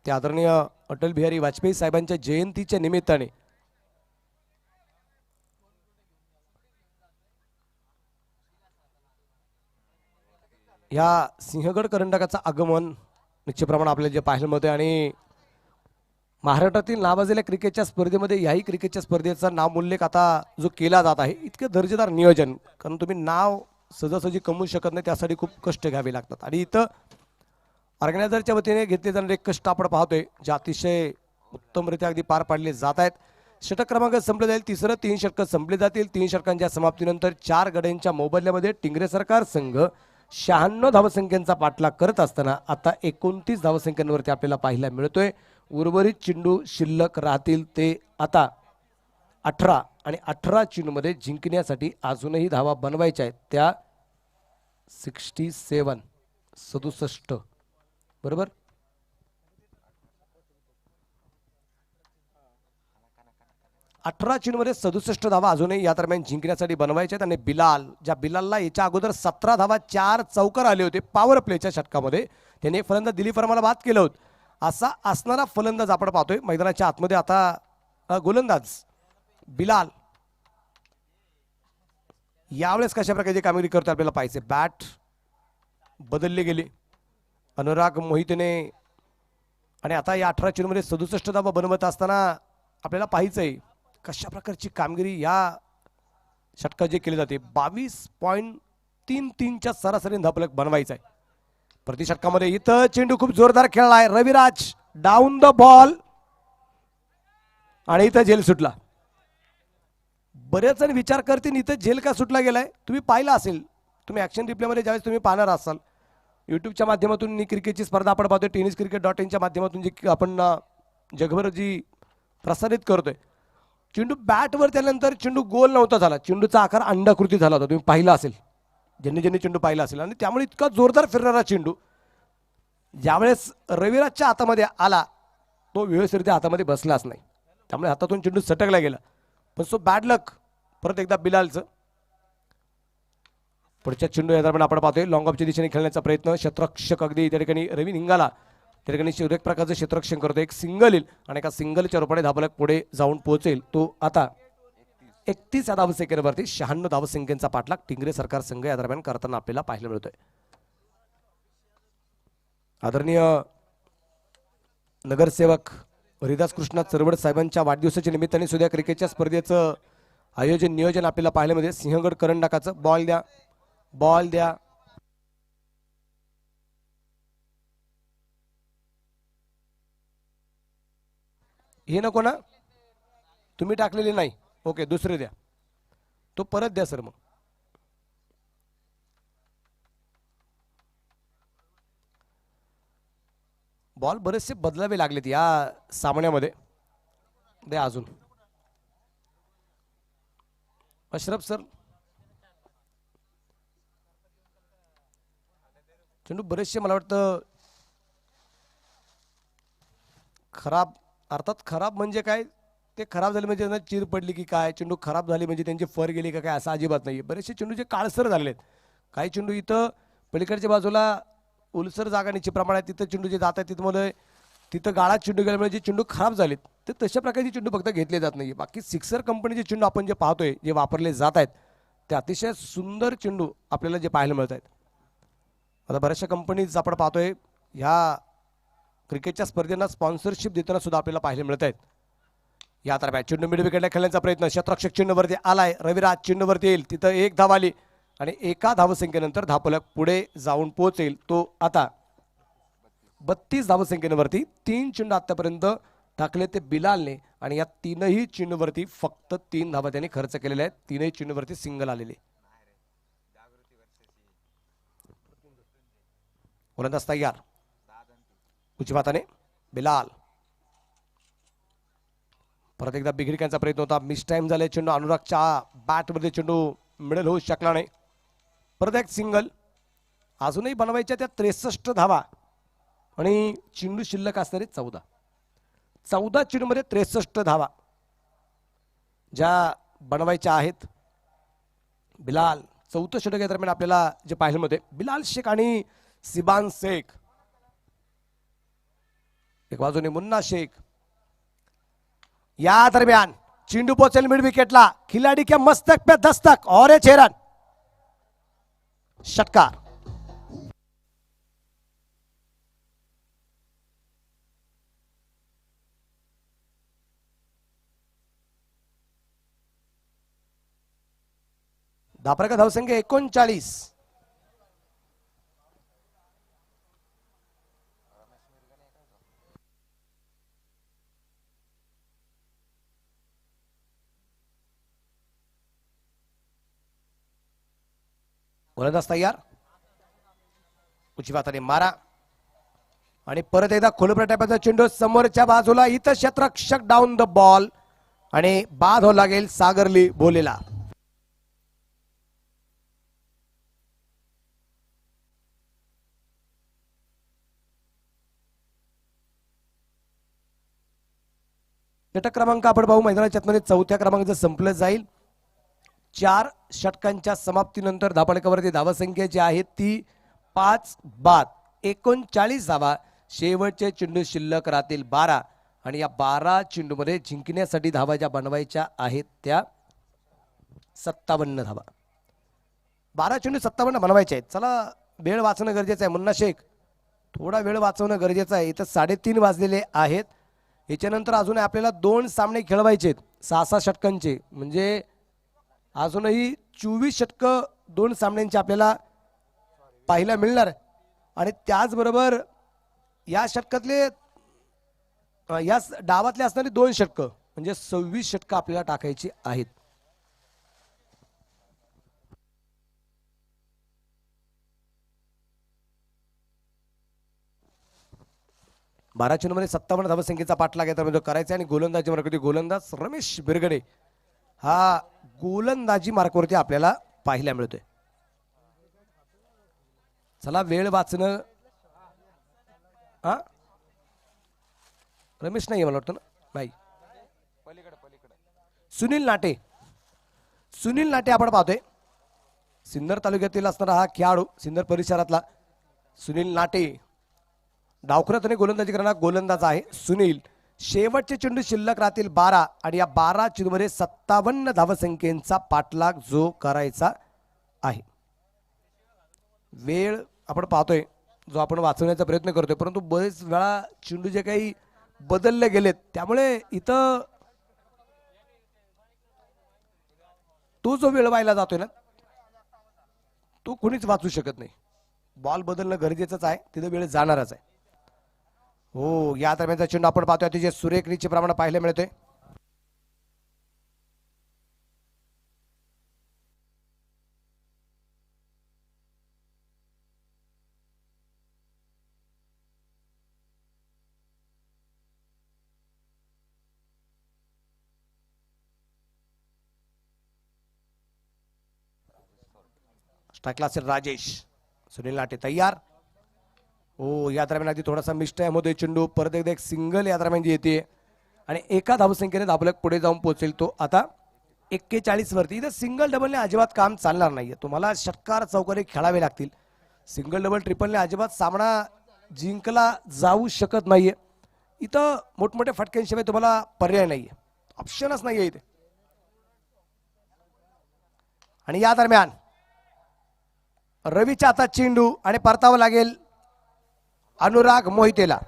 ते आदरणीय अटल बिहारी वाजपेयी साहेबांच्या जयंतीच्या निमित्ताने या सिंहगड करंडकाचं आगमन निश्चितप्रमाणे आपल्याला जे पाहायला मिळते. आणि महाराष्ट्रातील नावाजलेल्या क्रिकेटच्या स्पर्धेमध्ये याही क्रिकेटच्या स्पर्धेचा नामोल्लेख आता जो केला जात आहे इतकं दर्जेदार नियोजन. कारण तुम्ही नाव सहजासहजी कमवू शकत नाही, त्यासाठी खूप कष्ट घ्यावे लागतात. आणि इथं ऑर्गनायझरच्या वतीने घेतले जाणारे कष्ट आपण पाहतोय जे अतिशय उत्तमरित्या अगदी पार पाडले जात आहेत. षटक क्रमांक संपले जाईल. तिसरं 3 षटकं संपली जातील. 3 षटकांच्या समाप्तीनंतर 4 गड्यांच्या मोबदल्यामध्ये टिंगरे सरकार संघ 96 धावसंख्यांचा पाठलाग करत असताना आता 29 धावसंख्यांवरती आपल्याला पाहायला मिळतोय. उर्वरित चेंडू शिल्लक राहतील ते आता 18 आणि 18 चेंडूमध्ये जिंकण्यासाठी अजूनही धावा बनवायच्या आहेत. त्या 67 बरोबर. अठरा चेंडूमध्ये 67 धावा अजूनही या दरम्यान जिंकण्यासाठी बनवायच्या आहेत. आणि ज्या बिलालला याच्या अगोदर 17 धावा 4 चौकार आले होते पॉवर प्लेच्या षटकामध्ये, त्याने फलंदाज दिलीप वर्माला बाद केलं होतं. असा असणारा फलंदाज आपण पाहतोय मैदानाच्या आतमध्ये. आता गोलंदाज बिलाल यावेळेस कशा प्रकारची कामगिरी करतो आपल्याला पाहिजे. बॅट बदलले गेले अनुराग मोहितेने आणि आता या 18 चेंडूमध्ये 67 धावा बनवत असताना आपल्याला पाहायचंय कशा प्रकारची कामगिरी या षटकात जे केली जाते. 22.33च्या सरासरी धावफलक बनवायचा आहे प्रति षटकामध्ये. इथं चेंडू खूप जोरदार खेळलाय रविराज, डाऊन द बॉल आणि इथं झेल सुटला. बरेच जण विचार करतील इथं झेल का सुटला गेलाय. तुम्ही पाहिला असेल, तुम्ही ॲक्शन रिप्लेमध्ये ज्यावेळेस तुम्ही पाहणार असाल यूट्यूबच्या माध्यमातून क्रिकेटची स्पर्धा आपण पाहतोय, tenniscricket.in माध्यमातून जी आपण जगभर जी प्रसारित करतोय, चेंडू बॅटवर त्यानंतर चेंडू गोल नव्हता झाला, चेंडूचा आकार अंडाकृती झाला होता. तुम्ही पाहिला असेल, ज्यांनी चेंडू पाहिला असेल. आणि त्यामुळे इतका जोरदार फिरणारा चेंडू ज्यावेळेस रविराजच्या हातामध्ये आला तो व्यवस्थितरित्या हातामध्ये बसलाच नाही, त्यामुळे हातातून चेंडू सटकला गेला. पण सो बॅड लक परत एकदा बिलालचं. पुढच्या चेंडू या दरम्यान आपण पाहतोय लॉंग ऑफच्या दिशेने खेळण्याचा प्रयत्न. क्षेत्ररक्षक अगदी त्या ठिकाणी रवी निंगाला त्या ठिकाणी एक प्रकारचं क्षेत्ररक्षण करतो. एक सिंगल येईल आणि एका सिंगलच्या रूपाने धावफलक पुढे जाऊन पोहोचेल. तो आता 31 धावसंख्येवरती 96 धावसंख्येचा पाठलाग टिंगरे सरकार संघ या दरम्यान करताना आपल्याला पाहायला मिळतोय. आदरणीय नगरसेवक हरिदास कृष्णा चरवड साहेबांच्या वाढदिवसाच्या निमित्ताने सुद्धा क्रिकेटच्या स्पर्धेचं नियोजन आपल्याला पाहायला मिळते. सिंहगड करंडकाचं बॉल द्या हे नको ना, तुम्ही टाकलेले नाही, ओके दुसरे द्या, तो परत द्या सर. मग बॉल बरेचसे बदलावे लागलेत या सामन्यामध्ये. द्या अजून अशरफ सर. चेंडू बरेचसे मला वाटतं खराब, अर्थात खराब म्हणजे काय, ते खराब झाले म्हणजे त्यांना चीर पडली की काय, चेंडू खराब झाले म्हणजे त्यांची फर गेली का काय, असं अजिबात नाही. बरेचसे चेंडू जे काळसर झालेले आहेत, काही चेंडू इथं पलीकडच्या बाजूला ओलसर जागा निश्चित प्रमाणात तिथं चेंडू जे जात आहेत तिथं तिथं गाळात चेंडू गेल्यामुळे जे चेंडू खराब झालेत ते तशा प्रकारचे चेंडू फक्त घेतले जात नाही. बाकी सिक्सर कंपनीचे चेंडू आपण जे पाहतोय, जे वापरले जात आहेत, ते अतिशय सुंदर चेंडू आपल्याला जे पाहायला मिळत आहेत. आता बऱ्याचशा कंपनीज आपण पाहतोय ह्या क्रिकेटच्या स्पर्धेंना स्पॉन्सरशिप देताना सुद्धा आपल्याला पाहायला मिळत आहेत. या दरम्यान चेंडू मिड विकेटला खेळण्याचा प्रयत्न, क्षेत्ररक्षक चेंडूवरती आलाय, रविराज चेंडूवरती येईल, तिथं एक धाव आली आणि एका धावसंख्येनंतर धावफलक पुढे जाऊन पोहोचेल. तो आता 32 धावसंख्येवरती 3 चेंडू आतापर्यंत टाकले ते बिलालने आणि या तीनही चेंडूवरती फक्त 3 धावा त्यांनी खर्च केलेल्या आहेत. तीनही चेंडूवरती सिंगल आलेले. गोलंदाज तयार, उजव्या हाताने बिलाल. परत एकदा बिघडक्यांचा प्रयत्न होता, मिस टाइम झाले. चेंडू अनुरागच्या बॅटमध्ये चेंडू मिडल होऊ शकला नाही. परत एक सिंगल. अजूनही बनवायच्या त्या 63 धावा आणि चेंडू शिल्लक असणारे 14 चेंडूमध्ये 63 धावा ज्या बनवायच्या आहेत. बिलाल 4थं षटक या दरम्यान आपल्याला जे पाहायला मिळते, बिलाल शेख आणि सिबान शेख, एक बाजूने मुन्ना शेख. या दरम्यान चेंडू पोहोचेल मिड विकेटला, खिलाडी के मस्तक पे दस्तक और ये चेरन षटकार. धापरका धावसंख्या 39. गोलंदाज तयार, उजव्या हाताने मारा आणि परत एकदा खोलप्र टाईपचा चेंडू समोरच्या बाजूला, इथं क्षेत्ररक्षक डाऊन द बॉल आणि बाद हो लागेल सागरली बोलेला. षटक क्रमांक आपण पाहू मैदानाच्या आतमध्ये चौथ्या क्रमांकाचं संपलं जाईल. 4 षटकांच्या समाप्तीनंतर धापडकावरती धावसंख्या जी आहे ती 5 बाद 39 धावा. शेवटचे चेंडू शिल्लक राहतील 12 आणि या 12 चेंडूमध्ये जिंकण्यासाठी धावा ज्या बनवायच्या आहेत त्या 57 धावा. 12 चेंडू 57 बनवायचे आहेत. चला वेळ वाचणं गरजेचं आहे. मुन्ना शेख थोडा वेळ वाचवणं गरजेचं आहे. इथं 3:30 वाजलेले आहेत. याच्यानंतर अजून आपल्याला 2 सामने खेळवायचे आहेत 6-6 षटकांचे, म्हणजे अजूनही 24 षटकं 2 सामन्यांचे आपल्याला पाहायला मिळणार. आणि त्याचबरोबर या षटकातले या डावातले असणारी 2 षटकं म्हणजे 26 षटकं आपल्याला टाकायची आहेत. बारा चेंडूमध्ये 57 धावसंख्येचा पाठलाग आहे करायचा आणि गोलंदाजी मार्गावरती गोलंदाज रमेश बिरगडे हा गोलंदाजी मार्गावरती आपल्याला पाहायला मिळतोय. चला वेळ वाचणं. हा रमेश नाही मला वाटतं ना, नाही सुनील नाटे. सुनील नाटे आपण पाहतोय सिन्नर तालुक्यातील असणारा हा खेळाडू, सिन्नर परिसरातला सुनील नाटे. डावखुरात गोलंदाजी करणारा गोलंदाज आहे सुनील. शेवटचे चेंडू शिल्लक राहतील 12 आणि या 12 चेंडूमध्ये 57 धावसंख्येचा पाठलाग जो करायचा आहे. वेळ आपण पाहतोय जो आपण वाचवण्याचा प्रयत्न करतोय, परंतु बरेच वेळा चेंडू जे काही बदलले गेलेत त्यामुळे इथं तो जो वेळ व्हायला जातोय ना तो कोणीच वाचू शकत नाही. बॉल बदलणं गरजेचंच आहे, तिथं वेळ जाणारच आहे. हो या दरम्यानचा चेंडू आपण पाहतोय अतिशय सुरेख रीचे प्रमाण पाहायला मिळतोय. स्ट्राईक असेल राजेश. सुनील नाटे तयार. हो या दरम्यान आधी थोडासा मिस्टाईम होतोय चेंडू, परत एकदा एक सिंगल या दरम्यान येते आणि एका धावसंख्येने धावलक पुढे जाऊन पोहोचेल तो आता 41 वरती. इथं सिंगल डबलने अजिबात काम चालणार नाहीये, तुम्हाला षटकार चौकारी खेळावे लागतील. सिंगल डबल ट्रिपलने अजिबात सामना जिंकला जाऊ शकत नाहीये. इथं मोठमोठ्या फटक्यांशिवाय तुम्हाला पर्याय नाहीये, ऑप्शनच नाहीये इथे. आणि या दरम्यान रवीच्या हातात चेंडू आणि परतावं लागेल अनुराग मोहितेला.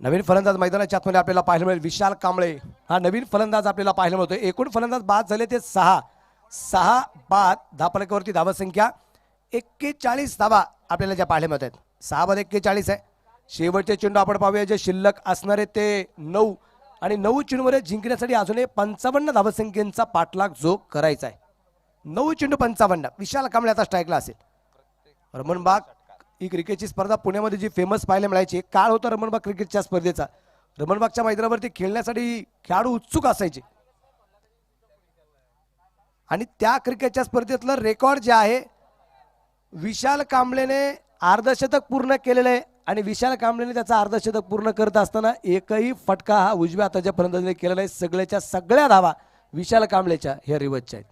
नवीन फलंदाज मैदानाच्या आतमध्ये आपल्याला पाहायला मिळेल विशाल कांबळे. हा नवीन फलंदाज आपल्याला पाहायला मिळतोय. एकूण फलंदाज बाद झाले ते 6 बाद. धापलकावरती धावसंख्या 41 धावा आपल्याला ज्या पाहायला मिळत आहेत. 6 बाद 41 आहे. शेवटचे चेंडू आपण पाहूया जे शिल्लक असणारे ते 9 आणि 9 चेंडूमध्ये जिंकण्यासाठी अजूनही 55 धावसंख्येचा पाठलाग जो करायचा आहे. 9 चेंडू 55. विशाल कांबळे आता स्ट्राईकला असेल. रमणबाग ही क्रिकेटची स्पर्धा पुण्यामध्ये जी फेमस पाहायला मिळायची, काळ होता रमणबाग क्रिकेटच्या स्पर्धेचा. रमणबागच्या मैदानावरती खेळण्यासाठी खेळाडू उत्सुक असायचे आणि त्या क्रिकेटच्या स्पर्धेतलं रेकॉर्ड जे आहे विशाल कांबळेने अर्धशतक पूर्ण केलेलं आहे. आणि विशाल कांबळेने त्याचा अर्धशतक पूर्ण करत असताना एकही फटका हा उजव्या हाताच्या फलंदाजीने केलेला आहे. सगळ्याच्या सगळ्या धावा विशाल कांबळेच्या हे रिवर्सच्या आहेत,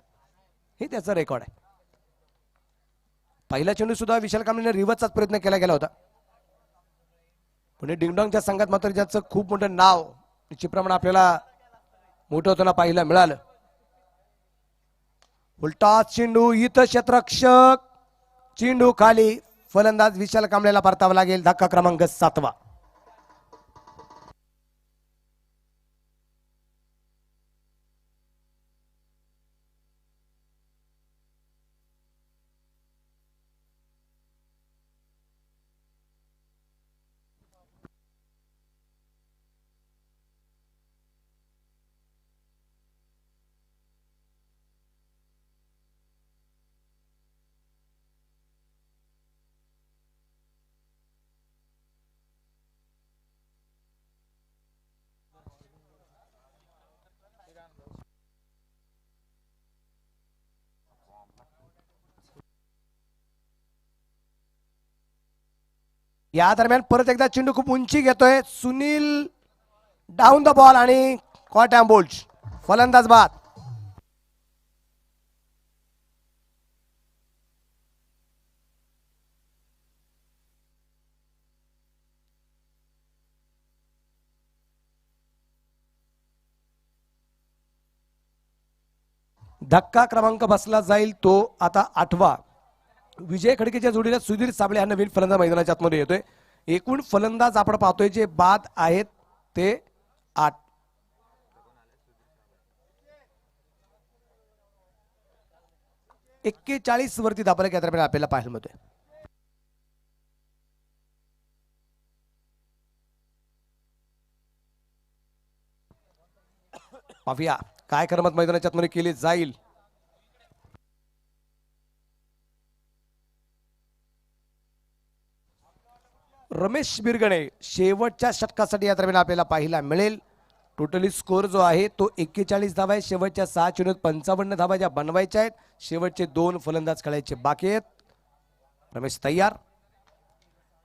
हे त्याचा रेकॉर्ड आहे. पहिला चेंडू सुद्धा विशाल कांबळेने रिवर्सचाच प्रयत्न केला गेला होता. पुणे डिंगडॉंगच्या संघात मात्र ज्याचं खूप मोठं नाव निश्चितप्रमाणे आपल्याला मोठं होताना पाहायला मिळालं. उलटा चेंडू, इथं क्षेत्ररक्षक, चेंडू खाली, फलंदाज विशाल कांबळेला परतावा लागेल. धक्का क्रमांक 7. या दरम्यान परत एकदा चेंडू खूप उंची घेतोय सुनील. डाऊन द बॉल आणि कॉट अँड बोल्ड, फलंदाज बाद. धक्का क्रमांक बसला जाईल तो आता 8वा. विजय खडकेच्या जोडीला सुधीर साबळे हा नवीन फलंदाज मैदानाच्या आतमध्ये येतोय. एकूण फलंदाज आपण पाहतोय जे बाद आहेत ते 8. एक्केचाळीस वरती धापला या दरम्यान आपल्याला पाहायला मिळतोय. पाहूया काय करमत मैदानाच्या आतमध्ये केली जाईल. रमेश बिरगणे शेवटच्या षटकासाठी या दरम्यान आपल्याला पाहायला मिळेल. टोटली स्कोर जो आहे तो 41 धावा आहे. शेवटच्या 6 चेंडूत 55 धावा ज्या बनवायच्या आहेत. शेवटचे 2 फलंदाज खेळायचे बाकी आहेत. रमेश तयार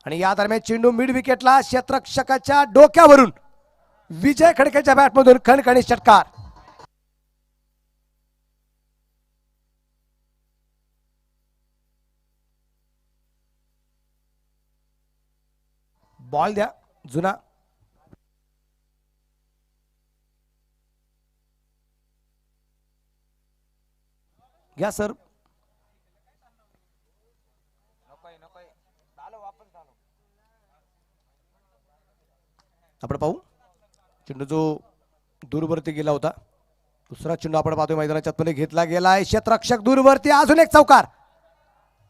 आणि या दरम्यान चेंडू मिड विकेटला, क्षेत्ररक्षकाच्या डोक्यावरून विजय खडकेच्या बॅटमधून खणखणी षटकार. बॉल द्या जुना. घ्या सर. आपण पाहू चेंडू जो दूरवरती गेला होता. दुसरा चेंडू आपण पाहतोय मैदानाच्या आतमध्ये घेतला गेलाय. क्षेत्ररक्षक दूरवरती, अजून एक चौकार.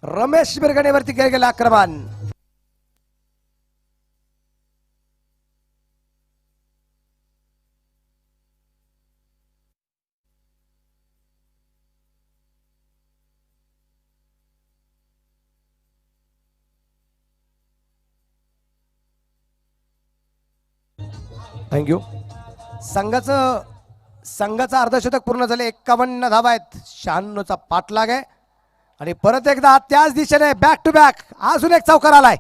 रमेश बिरगणेवरती गेला आक्रमण. थँक्यू. संघाचं अर्धशतक पूर्ण झाले. 51 धावा आहेत. 96चा पाठलाग आहे आणि परत एकदा त्याच दिशेने बॅक टू बॅक अजून एक चौकार आलाय.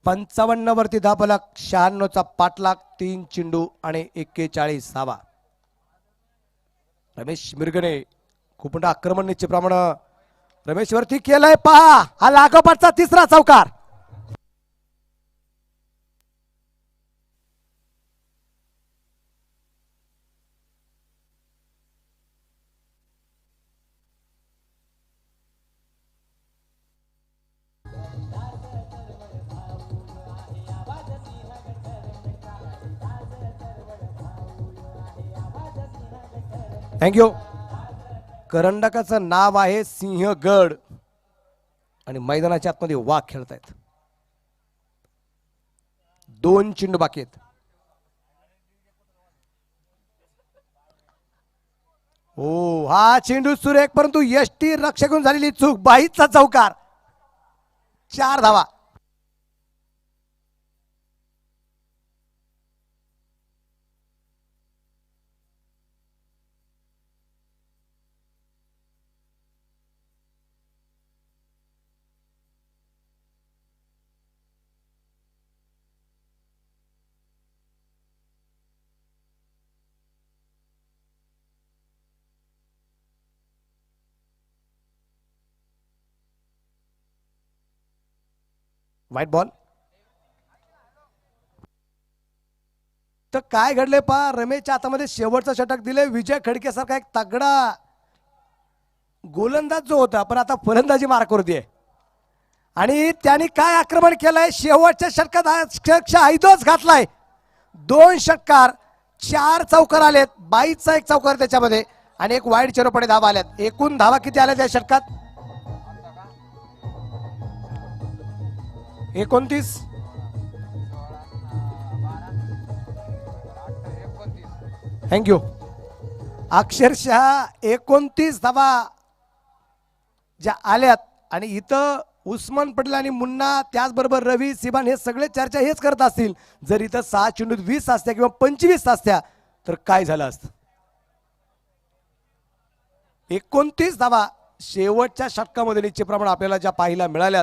पंचावन्न वरती धापलक. 96चा पाठलाग. 3 चेंडू आणि 41 धावा. रमेश मिरगणे खूप मोठं आक्रमण निश्चितप्रमाणे रमेश वरती केलंय. पहा हा लागोपाठचा तिसरा चौकार. थँक्यू. करंडकाचं नाव आहे सिंहगड आणि मैदानाच्या आतमध्ये वाघ खेळतायत. 2 चेंडू बाकी आहेत. हो हा चेंडू सुरेख, परंतु यष्टी रक्षकून झालेली चूक. बाईचा चौकार. 4 धावा. White ball. तर काय घडले पहा, रमेशच्या हातामध्ये शेवटचं षटक दिले. विजय खडकेसारखा एक तगडा गोलंदाज जो होता, पण आता फलंदाजी मार्कवरती आहे. आणि त्यांनी काय आक्रमण केलंय, शेवटच्या षटकात अक्षरशः हैदोस घातलाय. 2 षटकार, 4 चौकार आलेत, 22चा एक चौकार त्याच्यामध्ये आणि एक वाईड चिरोपणे धावा आल्यात. एकूण धावा किती आल्या त्या षटकात? 29. थँक्यू. अक्षरशः 29 धावा ज्या आल्यात. आणि इथं उस्मान पटेल आणि मुन्ना, त्याचबरोबर रवी सिबान हे सगळे चर्चा हेच करत असतील, जर इथं 6 चेंडूत 20 असत्या किंवा 25 असत्या तर काय झालं असतं. 29 धावा शेवटच्या षटकामध्ये निश्चितप्रमाणे आपल्याला ज्या पाहायला मिळाल्या.